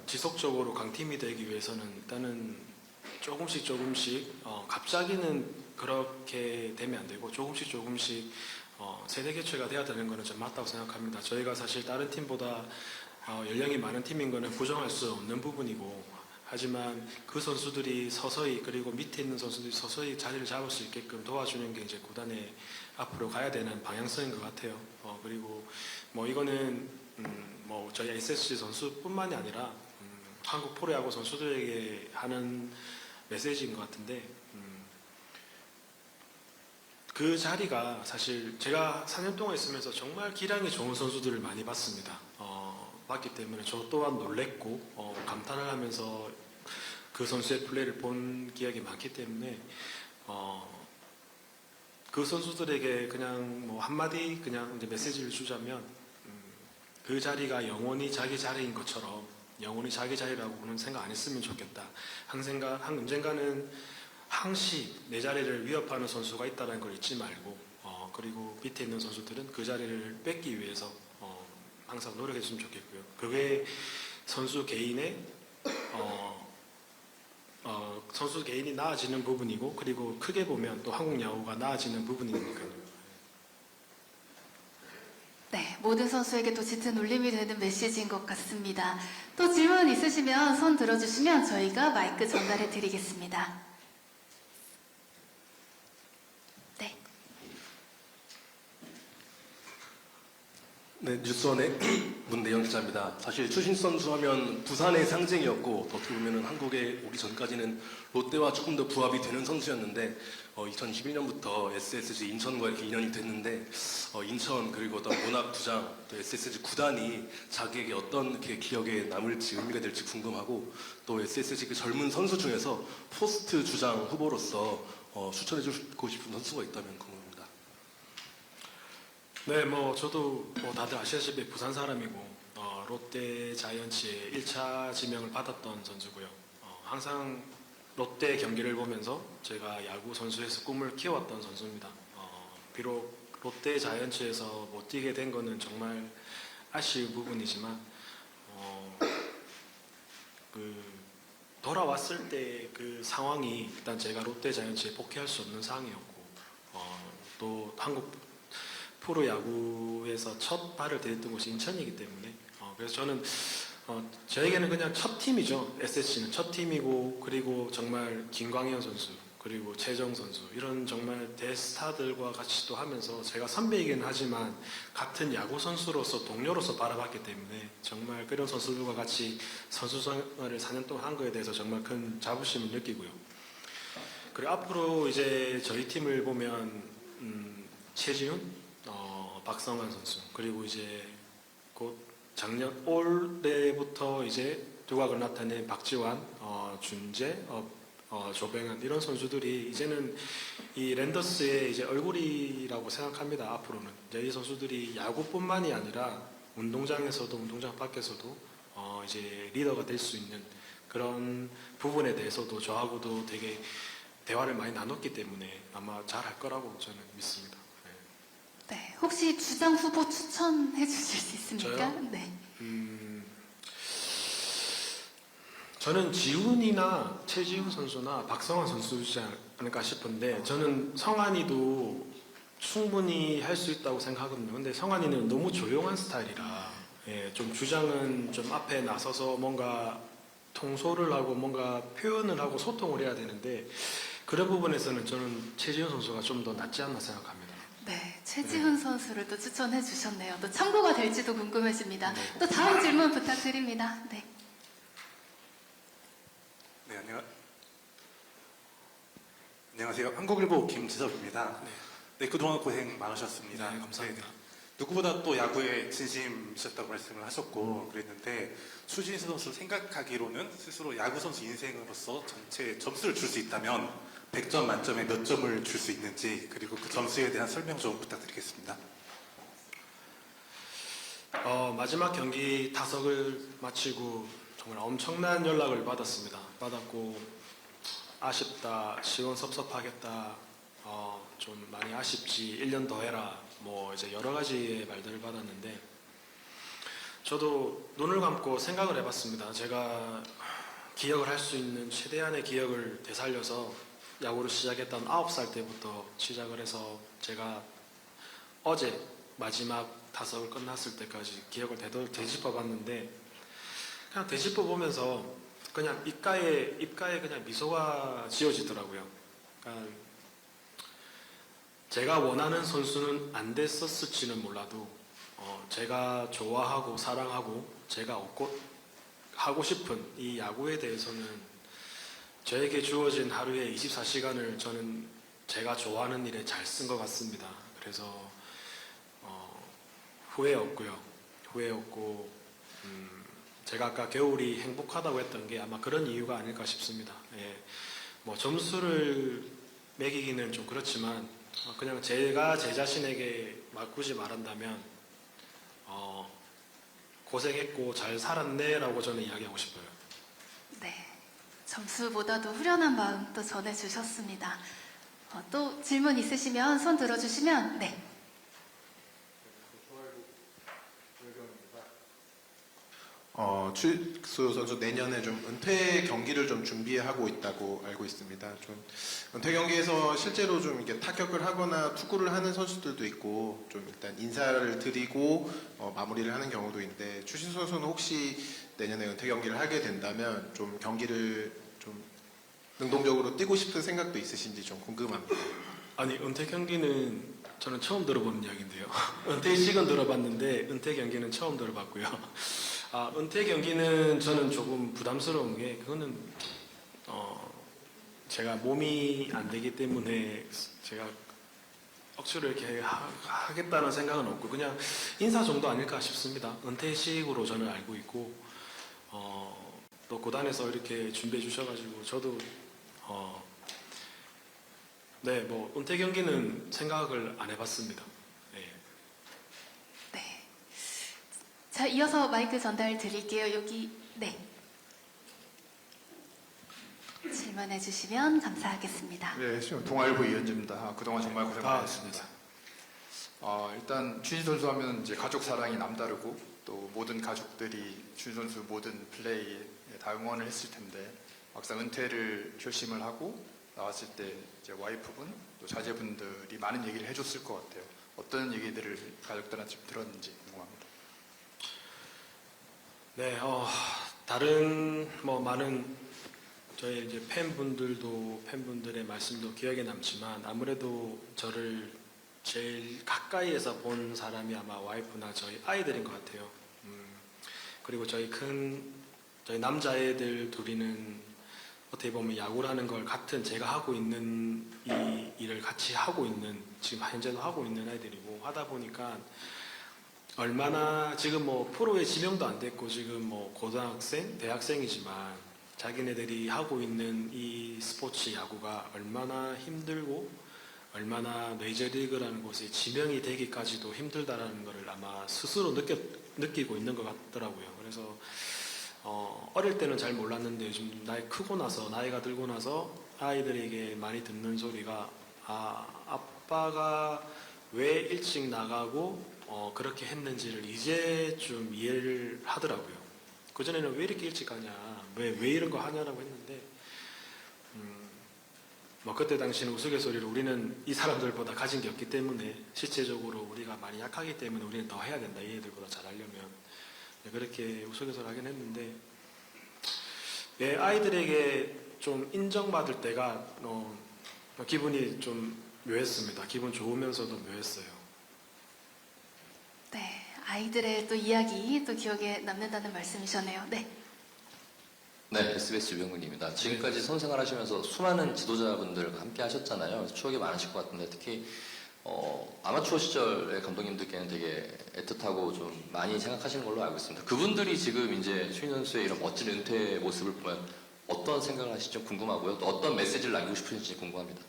지속적으로 강팀이 되기 위해서는 일단은 조금씩 갑자기는 그렇게 되면 안 되고 조금씩 세대 교체가 돼야 되는 거는 좀 맞다고 생각합니다. 저희가 사실 다른 팀보다 연령이 많은 팀인 거는 부정할 수 없는 부분이고 하지만 그 선수들이 서서히 그리고 밑에 있는 선수들이 서서히 자리를 잡을 수 있게끔 도와주는 게 이제 구단의 앞으로 가야 되는 방향성인 것 같아요. 그리고 이거는 저희 SSG 선수뿐만이 아니라 한국 프로야구 선수들에게 하는 메시지인 것 같은데 그 자리가 사실 제가 4년 동안 있으면서 정말 기량이 좋은 선수들을 많이 봤습니다. 봤기 때문에 저 또한 놀랬고 감탄을 하면서 그 선수의 플레이를 본 기억이 많기 때문에 그 선수들에게 그냥 한마디 그냥 이제 메시지를 주자면 그 자리가 영원히 자기 자리인 것처럼 영원히 자기 자리라고는 생각 안 했으면 좋겠다. 언젠가는 항시 내 자리를 위협하는 선수가 있다는 걸 잊지 말고 그리고 밑에 있는 선수들은 그 자리를 뺏기 위해서 항상 노력했으면 좋겠고요. 그게 선수 개인의 선수 개인이 나아지는 부분이고 그리고 크게 보면 또 한국 야구가 나아지는 부분이니까요. 네, 모든 선수에게 또 짙은 울림이 되는 메시지인 것 같습니다. 또 질문 있으시면 손 들어주시면 저희가 마이크 전달해 드리겠습니다. 네. 네, 뉴스원의 문대영 기자입니다. 사실 추신 선수 하면 부산의 상징이었고 어떻게 보면 한국에 오기 전까지는 롯데와 조금 더 부합이 되는 선수였는데 2011년부터 SSG 인천과 이렇게 인연이 됐는데 인천 그리고 어떤 문학부장 또 SSG 구단이 자기에게 어떤 이렇게 기억에 남을지 의미가 될지 궁금하고 또 SSG 그 젊은 선수 중에서 포스트 주장 후보로서 추천해 주고 싶은 선수가 있다면 궁금합니다. 네, 저도 다들 아시다시피 부산 사람이고 롯데 자이언츠의 1차 지명을 받았던 선수고요. 항상 롯데 경기를 보면서 제가 야구 선수에서 꿈을 키워왔던 선수입니다. 비록 롯데 자이언츠에서 못 뛰게 된 거는 정말 아쉬운 부분이지만 돌아왔을 때 그 상황이 일단 제가 롯데 자이언츠에 복귀할 수 없는 상황이었고 또 한국 프로야구에서 첫 발을 디뎠던 곳이 인천이기 때문에 그래서 저는 저에게는 그냥 첫 팀이죠. SSC는 첫 팀이고 그리고 정말 김광현 선수 그리고 최정 선수 이런 정말 대스타들과 같이 또 하면서 제가 선배이긴 하지만 같은 야구 선수로서 동료로서 바라봤기 때문에 정말 그런 선수들과 같이 선수 생활을 4년 동안 한 거에 대해서 정말 큰 자부심을 느끼고요. 그리고 앞으로 이제 저희 팀을 보면 최지훈, 박성환 선수 그리고 이제 곧 작년 올해부터 이제 두각을 나타낸 박지환, 준재, 조병현 이런 선수들이 이제는 이 랜더스의 이제 얼굴이라고 생각합니다. 앞으로는 이제 이 선수들이 야구뿐만이 아니라 운동장에서도 운동장 밖에서도 이제 리더가 될 수 있는 그런 부분에 대해서도 저하고도 되게 대화를 많이 나눴기 때문에 아마 잘할 거라고 저는 믿습니다. 네, 혹시 주장 후보 추천해 주실 수 있습니까? 저요? 네. 저는 지훈이나 최지훈 선수나 박성환 선수지 않을까 싶은데 저는 성환이도 충분히 할 수 있다고 생각하거든요. 근데 성환이는 너무 조용한 스타일이라 좀 주장은 좀 앞에 나서서 뭔가 통솔을 하고 뭔가 표현을 하고 소통을 해야 되는데 그런 부분에서는 저는 최지훈 선수가 좀 더 낫지 않나 생각합니다. 네, 최지훈 선수를 또 추천해 주셨네요. 또 참고가 될지도 궁금해집니다. 또 다음 질문 부탁드립니다. 네. 네, 안녕하세요. 한국일보 김지섭입니다. 네, 그동안 고생 많으셨습니다. 네, 감사합니다. 누구보다 또 야구에 진심이셨다고 말씀을 하셨고 그랬는데 추신수 선수 생각하기로는 스스로 야구 선수 인생으로서 전체 점수를 줄 수 있다면 100점 만점에 몇 점을 줄 수 있는지 그리고 그 점수에 대한 설명 좀 부탁드리겠습니다. 마지막 경기 타석을 마치고 정말 엄청난 연락을 받았습니다. 받았고 아쉽다, 시원섭섭하겠다, 좀 많이 아쉽지, 1년 더 해라, 뭐 이제 여러 가지의 말들을 받았는데 저도 눈을 감고 생각을 해봤습니다. 제가 기억을 할 수 있는 최대한의 기억을 되살려서 야구를 시작했던 9살 때부터 시작을 해서 제가 어제 마지막 타석을 끝났을 때까지 기억을 되짚어 봤는데 그냥 되짚어 보면서 그냥 입가에 그냥 미소가 지어지더라고요. 그러니까 제가 원하는 선수는 안 됐었을지는 몰라도 제가 좋아하고 사랑하고 제가 하고 싶은 이 야구에 대해서는 저에게 주어진 하루에 24시간을 저는 제가 좋아하는 일에 잘 쓴 것 같습니다. 그래서 후회 없고요. 후회 없고 제가 아까 겨울이 행복하다고 했던 게 아마 그런 이유가 아닐까 싶습니다. 예. 뭐 점수를 매기기는 좀 그렇지만 그냥 제가 제 자신에게 굳이 말한다면 고생했고 잘 살았네라고 저는 이야기하고 싶어요. 네, 점수보다도 후련한 마음 또 전해주셨습니다. 또 질문 있으시면 손 들어주시면 네. 추익수 선수 내년에 좀 은퇴 경기를 좀 준비하고 있다고 알고 있습니다. 좀 은퇴 경기에서 실제로 좀 이렇게 타격을 하거나 투구를 하는 선수들도 있고 좀 일단 인사를 드리고 마무리를 하는 경우도 있는데 추신수 선수는 혹시 내년에 은퇴 경기를 하게 된다면 좀 경기를 좀 능동적으로 뛰고 싶은 생각도 있으신지 좀 궁금합니다. 아니 은퇴 경기는 저는 처음 들어보는 이야기인데요. 은퇴식은 들어봤는데 은퇴 경기는 처음 들어봤고요. 은퇴 경기는 저는 조금 부담스러운 게 그거는 제가 몸이 안 되기 때문에 제가 억지로 이렇게 하겠다는 생각은 없고 그냥 인사 정도 아닐까 싶습니다. 은퇴식으로 저는 알고 있고 또 구단에서 이렇게 준비해 주셔가지고 저도 네, 뭐 은퇴 경기는 생각을 안 해봤습니다. 자, 이어서 마이크 전달 드릴게요. 여기 네. 질문해 주시면 감사하겠습니다. 네, 동아일보 이현주입니다. 그동안 정말 고생 많으셨습니다. 일단 추신 선수 하면 이제 가족 사랑이 남다르고 또 모든 가족들이 추신 선수 모든 플레이에 다 응원을 했을 텐데 막상 은퇴를 결심을 하고 나왔을 때 이제 와이프분 또 자제분들이 많은 얘기를 해줬을 것 같아요. 어떤 얘기들을 가족들한테 좀 들었는지 궁금합니다. 네, 다른 뭐 많은 저희 이제 팬분들의 말씀도 기억에 남지만 아무래도 저를 제일 가까이에서 본 사람이 아마 와이프나 저희 아이들인 것 같아요. 그리고 저희 남자애들 둘이는 어떻게 보면 야구라는 걸 같은 제가 하고 있는 이 일을 같이 하고 있는 지금 현재도 하고 있는 애들이고 하다 보니까 얼마나 지금 뭐 프로에 지명도 안 됐고 지금 뭐 고등학생, 대학생이지만 자기네들이 하고 있는 이 스포츠 야구가 얼마나 힘들고 얼마나 메이저리그라는 곳에 지명이 되기까지도 힘들다라는 것을 아마 스스로 느끼고 있는 것 같더라고요. 그래서 어릴 때는 잘 몰랐는데 요즘 나이가 들고 나서 아이들에게 많이 듣는 소리가 아빠가 왜 일찍 나가고 그렇게 했는지를 이제 좀 이해를 하더라고요. 그전에는 왜 이렇게 일찍 가냐, 왜 이런 거 하냐라고 했는데 뭐 그때 당시는 우스갯소리로 우리는 이 사람들보다 가진 게 없기 때문에 실제적으로 우리가 많이 약하기 때문에 우리는 더 해야 된다, 얘들보다 잘하려면. 그렇게 우스갯소리 하긴 했는데 아이들에게 좀 인정받을 때가 기분이 좀 묘했습니다. 기분 좋으면서도 묘했어요. 네, 아이들의 또 이야기 또 기억에 남는다는 말씀이셨네요. 네. 네, SBS 유병근입니다. 지금까지 선생활 하시면서 수많은 지도자분들과 함께 하셨잖아요. 그래서 추억이 많으실 것 같은데 특히 아마추어 시절의 감독님들께는 되게 애틋하고 좀 많이 생각하시는 걸로 알고 있습니다. 그분들이 지금 이제 추신 선수의 이런 멋진 은퇴 모습을 보면 어떤 생각을 하실지 궁금하고요. 또 어떤 메시지를 남기고 싶으신지 궁금합니다.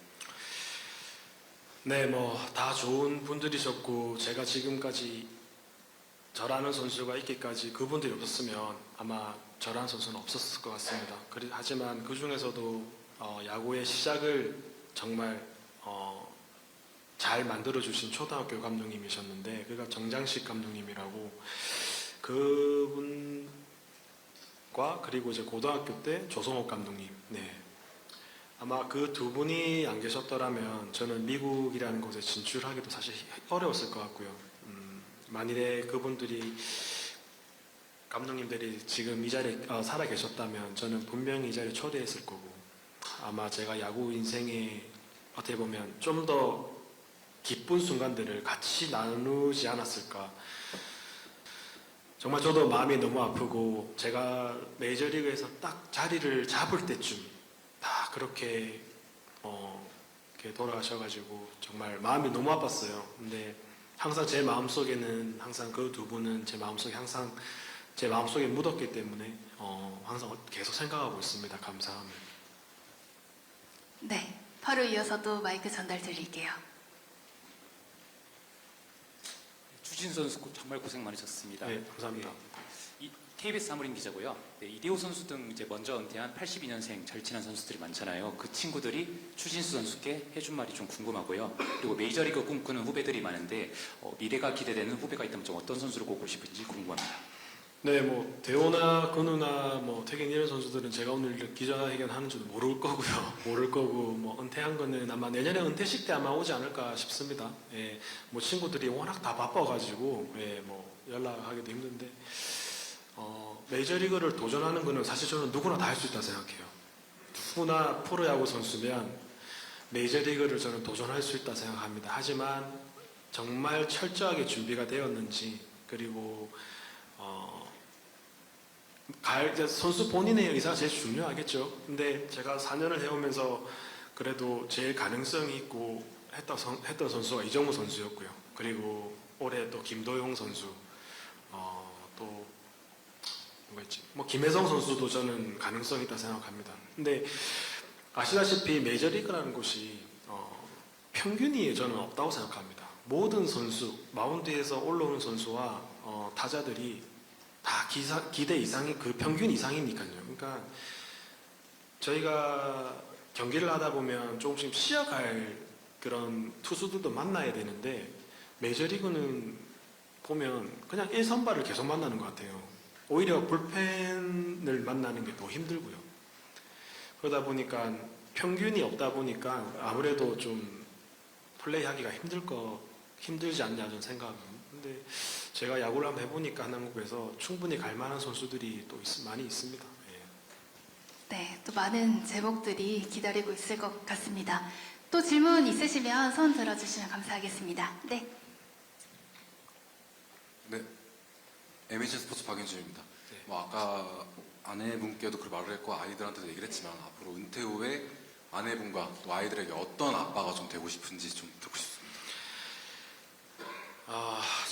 네, 뭐 다 좋은 분들이셨고 제가 지금까지 저라는 선수가 있기까지 그분들이 없었으면 아마 저라는 선수는 없었을 것 같습니다. 하지만 그 중에서도 야구의 시작을 정말 잘 만들어주신 초등학교 감독님이셨는데 그가 정장식 감독님이라고 그분과 그리고 이제 고등학교 때 조성옥 감독님, 네. 아마 그 두 분이 안 계셨더라면 저는 미국이라는 곳에 진출하기도 사실 어려웠을 것 같고요. 만일에 그분들이 감독님들이 지금 이 자리에 살아 계셨다면 저는 분명히 이 자리에 초대했을 거고 아마 제가 야구 인생에 어떻게 보면 좀 더 기쁜 순간들을 같이 나누지 않았을까. 정말 저도 마음이 너무 아프고 제가 메이저리그에서 딱 자리를 잡을 때쯤 다 그렇게 이렇게 돌아가셔가지고 정말 마음이 너무 아팠어요. 근데 항상 제 마음속에는 항상 그 두 분은 제 마음속에 항상 제 마음속에 묻었기 때문에 항상 계속 생각하고 있습니다. 감사하며. 네, 바로 이어서 또 마이크 전달 드릴게요. 추신 선수 정말 고생 많으셨습니다. 네, 감사합니다. KBS 사무림 기자고요. 네, 이대호 선수 등 이제 먼저 은퇴한 82년생 절친한 선수들이 많잖아요. 그 친구들이 추신수 선수께 해준 말이 좀 궁금하고요. 그리고 메이저리그 꿈꾸는 후배들이 많은데 미래가 기대되는 후배가 있다면 좀 어떤 선수를 꼽고 싶은지 궁금합니다. 네, 뭐 대호나 근우나 뭐 태균 이런 선수들은 제가 오늘 기자회견 하는 줄 모를 거고요. 모를 거고 뭐 은퇴한 거는 아마 내년에 은퇴식 때 아마 오지 않을까 싶습니다. 예, 뭐 친구들이 워낙 다 바빠가지고 뭐 연락하기도 힘든데 메이저리그를 도전하는 거는 사실 저는 누구나 다 할 수 있다 생각해요. 누구나 프로야구 선수면 메이저리그를 저는 도전할 수 있다 생각합니다. 하지만 정말 철저하게 준비가 되었는지 그리고 선수 본인의 의사가 제일 중요하겠죠. 근데 제가 4년을 해오면서 그래도 제일 가능성이 있고 했던 선수가 이정우 선수였고요. 그리고 올해 또 김도용 선수, 또 누가 있지? 뭐 김혜성 선수도 저는 가능성이 있다 생각합니다. 근데 아시다시피 메이저리그라는 곳이 평균이 저는 없다고 생각합니다. 모든 선수, 마운드에서 올라오는 선수와 타자들이 다 기대 이상이 그 평균 이상이니까요. 그러니까 저희가 경기를 하다 보면 조금씩 쉬어갈 그런 투수들도 만나야 되는데 메이저리그는 보면 그냥 1선발을 계속 만나는 것 같아요. 오히려 불펜을 만나는 게 더 힘들고요. 그러다 보니까 평균이 없다 보니까 아무래도 좀 플레이하기가 힘들지 않냐 저는 생각합니다. 근데 제가 야구를 한번 해보니까 한국에서 충분히 갈 만한 선수들이 또 많이 있습니다. 예. 네, 또 많은 제목들이 기다리고 있을 것 같습니다. 또 질문 있으시면 손 들어주시면 감사하겠습니다. 네. 네, MBC 스포츠 박윤주입니다. 뭐 아까 아내분께도 그 말을 했고 아이들한테도 얘기를 했지만 앞으로 은퇴 후에 아내분과 또 아이들에게 어떤 아빠가 좀 되고 싶은지 좀 듣고 싶습니다.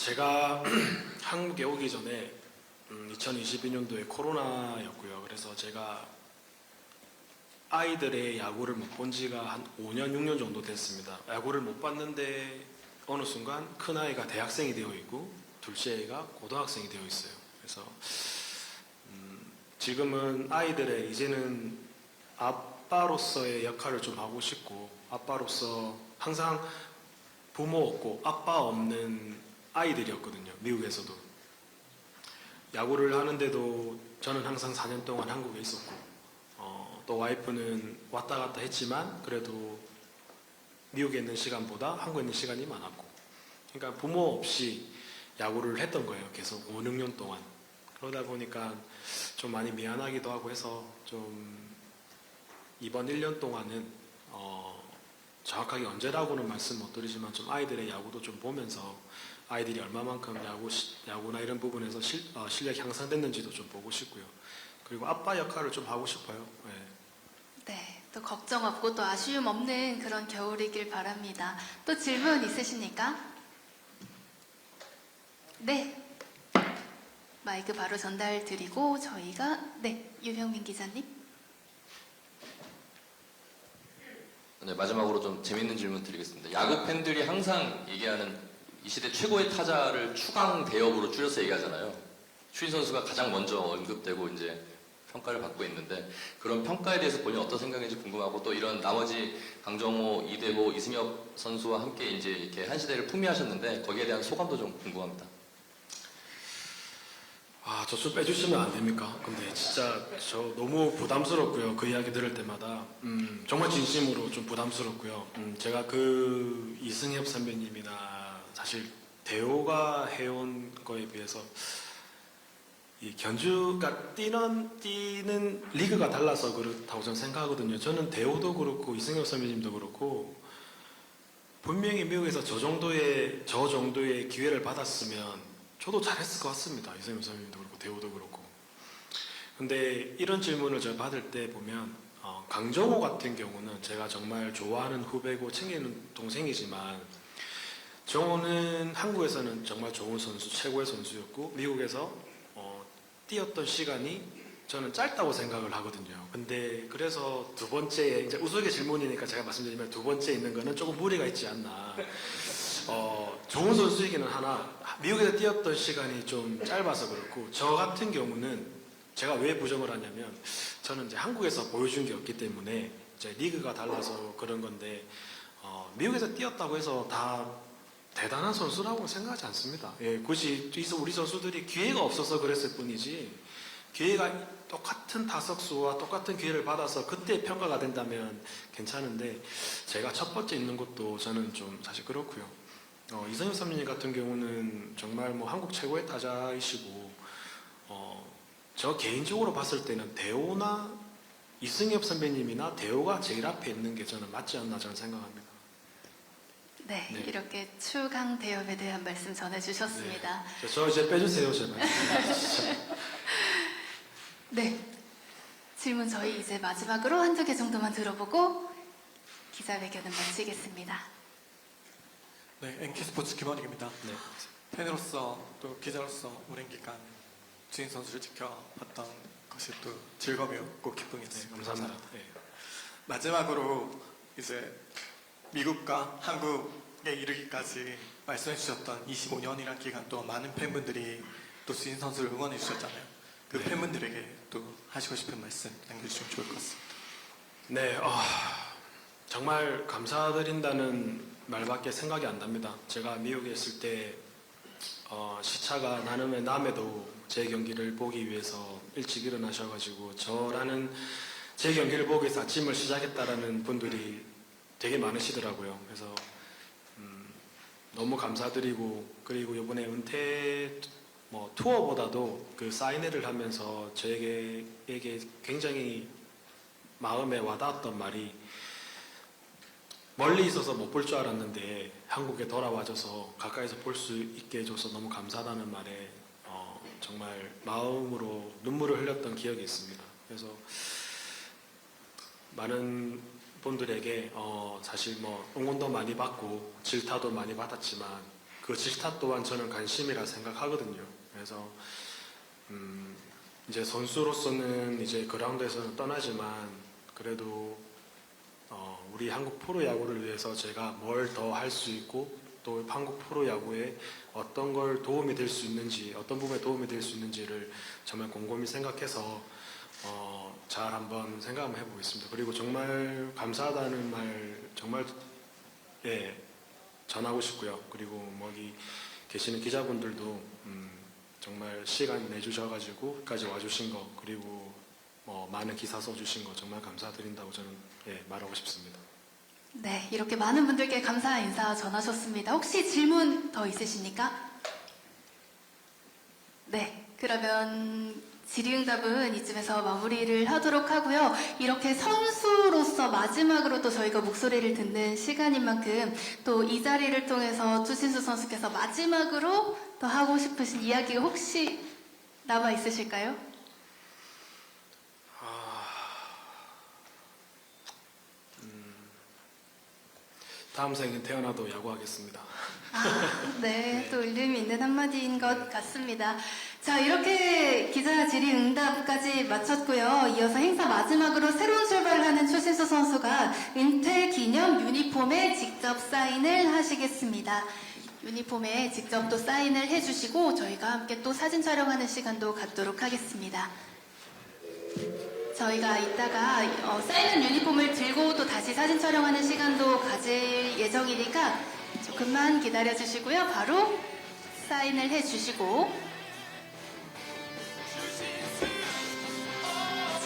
제가 한국에 오기 전에 2022년도에 코로나였고요. 그래서 제가 아이들의 야구를 못 본 지가 한 5년, 6년 정도 됐습니다. 야구를 못 봤는데 어느 순간 큰아이가 대학생이 되어 있고 둘째 아이가 고등학생이 되어 있어요. 그래서 지금은 아이들의 이제는 아빠로서의 역할을 좀 하고 싶고 아빠로서 항상 부모 없고 아빠 없는 아이들이었거든요. 미국에서도. 야구를 하는데도 저는 항상 4년 동안 한국에 있었고 또 와이프는 왔다 갔다 했지만 그래도 미국에 있는 시간보다 한국에 있는 시간이 많았고 그러니까 부모 없이 야구를 했던 거예요. 계속 5, 6년 동안. 그러다 보니까 좀 많이 미안하기도 하고 해서 좀 이번 1년 동안은 정확하게 언제라고는 말씀 못 드리지만 좀 아이들의 야구도 좀 보면서 아이들이 얼마만큼 야구나 이런 부분에서 실력이 향상됐는지도 좀 보고 싶고요. 그리고 아빠 역할을 좀 하고 싶어요. 네, 또 걱정 없고 또 아쉬움 없는 그런 겨울이길 바랍니다. 또 질문 있으십니까? 네. 마이크 바로 전달 드리고 저희가 유병민 기자님. 네, 마지막으로 좀 재밌는 질문 드리겠습니다. 야구 팬들이 항상 얘기하는 이 시대 최고의 타자를 추강 대역으로 줄여서 얘기하잖아요. 추신 선수가 가장 먼저 언급되고 이제 평가를 받고 있는데 그런 평가에 대해서 본인 어떤 생각인지 궁금하고 또 이런 나머지 강정호, 이대호, 이승엽 선수와 함께 이제 이렇게 한 시대를 풍미하셨는데 거기에 대한 소감도 좀 궁금합니다. 저 좀 빼주시면 안 됩니까? 근데 진짜 저 너무 부담스럽고요. 그 이야기 들을 때마다 정말 진심으로 좀 부담스럽고요. 제가 그 이승엽 선배님이나 사실 대호가 해온 거에 비해서 이 견주가 뛰는 리그가 달라서 그렇다고 저는 생각하거든요. 저는 대호도 그렇고 이승엽 선배님도 그렇고 분명히 미국에서 저 정도의 기회를 받았으면 저도 잘했을 것 같습니다. 이승엽 선배님도 그렇고 대호도 그렇고. 근데 이런 질문을 제가 받을 때 보면 강정호 같은 경우는 제가 정말 좋아하는 후배고 챙기는 동생이지만 정호는 한국에서는 정말 좋은 선수, 최고의 선수였고 미국에서 뛰었던 시간이 저는 짧다고 생각을 하거든요. 근데 그래서 두 번째, 이제 우스갯 질문이니까 제가 말씀드리면 두 번째 있는 거는 조금 무리가 있지 않나. 좋은 선수이기는 하나 미국에서 뛰었던 시간이 좀 짧아서 그렇고 저 같은 경우는 제가 왜 부정을 하냐면 저는 이제 한국에서 보여준 게 없기 때문에 이제 리그가 달라서 그런 건데 미국에서 뛰었다고 해서 다 대단한 선수라고 생각하지 않습니다. 굳이 우리 선수들이 기회가 없어서 그랬을 뿐이지 기회가 똑같은 타석수와 똑같은 기회를 받아서 그때 평가가 된다면 괜찮은데 제가 첫 번째 있는 것도 저는 좀 사실 그렇고요. 이승엽 선배님 같은 경우는 정말 뭐 한국 최고의 타자이시고 저 개인적으로 봤을 때는 대호나 이승엽 선배님이나 대호가 제일 앞에 있는 게 저는 맞지 않나 저는 생각합니다. 네, 이렇게 추강 대역에 대한 말씀 전해주셨습니다. 저 이제 빼주세요, 제발. 네, 질문 저희 이제 마지막으로 한두 개 정도만 들어보고 기자회견은 마치겠습니다. 네, NK스포츠 김원익입니다. 팬으로서 또 기자로서 오랜 기간 주인 선수를 지켜봤던 것이 또 즐거움이었고 기쁨이었습니다. 감사합니다. 마지막으로 이제 미국과 한국에 이르기까지 말씀해 주셨던 25년이란 기간 동안 많은 팬분들이 또 주인 선수를 응원해 주셨잖아요. 그 팬분들에게 또 하시고 싶은 말씀 남겨주시면 좋을 것 같습니다. 네, 정말 감사드린다는 말밖에 생각이 안 납니다. 제가 미국에 있을 때 시차가 남에도 제 경기를 보기 위해서 일찍 일어나셔가지고 저라는 제 경기를 보기 위해서 아침을 시작했다라는 분들이 되게 많으시더라고요. 그래서 너무 감사드리고, 그리고 이번에 은퇴 투어보다도 그 사인회를 하면서 저에게 굉장히 마음에 와닿았던 말이, 멀리 있어서 못 볼 줄 알았는데 한국에 돌아와줘서 가까이서 볼 수 있게 해줘서 너무 감사하다는 말에 정말 마음으로 눈물을 흘렸던 기억이 있습니다. 그래서 많은 분들에게 사실 응원도 많이 받고 질타도 많이 받았지만 그 질타 또한 저는 관심이라 생각하거든요. 그래서 이제 선수로서는 이제 그라운드에서는 떠나지만 그래도 우리 한국 프로야구를 위해서 제가 뭘 더 할 수 있고 또 한국 프로야구에 어떤 걸 도움이 될 수 있는지, 어떤 부분에 도움이 될 수 있는지를 정말 곰곰이 생각해서 잘 한번 생각 한번 해보겠습니다. 그리고 정말 감사하다는 말 정말 전하고 싶고요. 그리고 여기 계시는 기자분들도 정말 시간 내주셔가지고 여기까지 와주신 거, 그리고 많은 기사 써주신 거 정말 감사드린다고 저는 말하고 싶습니다. 네, 이렇게 많은 분들께 감사한 인사 전하셨습니다. 혹시 질문 더 있으십니까? 네, 그러면 질의응답은 이쯤에서 마무리를 하도록 하고요. 이렇게 선수로서 마지막으로 또 저희가 목소리를 듣는 시간인 만큼 또 이 자리를 통해서 추신수 선수께서 마지막으로 더 하고 싶으신 이야기가 혹시 남아 있으실까요? 다음 생에 태어나도 야구하겠습니다. 네, 또 의미 있는 한마디인 것 같습니다. 자, 이렇게 기자 질의응답까지 마쳤고요. 이어서 행사 마지막으로 새로운 출발을 하는 추신수 선수가 은퇴 기념 유니폼에 직접 사인을 하시겠습니다. 유니폼에 직접 또 사인을 해주시고 저희가 함께 또 사진 촬영하는 시간도 갖도록 하겠습니다. 저희가 이따가 사인한 유니폼을 들고 또 다시 사진 촬영하는 시간도 가질 예정이니까 조금만 기다려주시고요. 바로 사인을 해주시고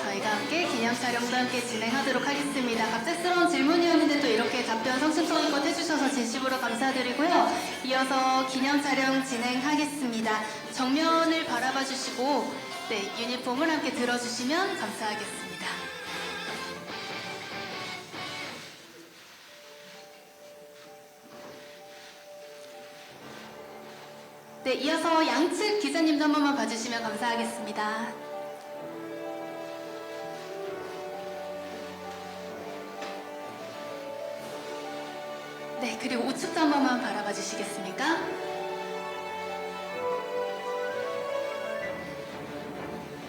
저희가 함께 기념 촬영도 함께 진행하도록 하겠습니다. 갑작스러운 질문이었는데 또 이렇게 답변 성심성의껏 해주셔서 진심으로 감사드리고요. 이어서 기념 촬영 진행하겠습니다. 정면을 바라봐 주시고 네, 유니폼을 함께 들어주시면 감사하겠습니다. 네, 이어서 양측 기자님도 한 번만 봐주시면 감사하겠습니다. 네, 그리고 우측도 한 번만 바라봐 주시겠습니까?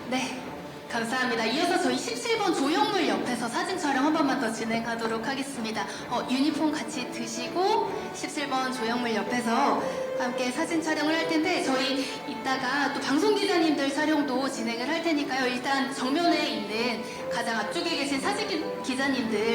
네, 감사합니다. 이어서 저희 17번 조형물 옆에서 사진 촬영 한 번만 더 진행하도록 하겠습니다. 유니폼 같이 드시고 17번 조형물 옆에서 함께 사진 촬영을 할 텐데 저희 이따가 또 방송기자님들 촬영도 진행을 할 테니까요. 일단 정면에 있는 가장 앞쪽에 계신 사진 기자님들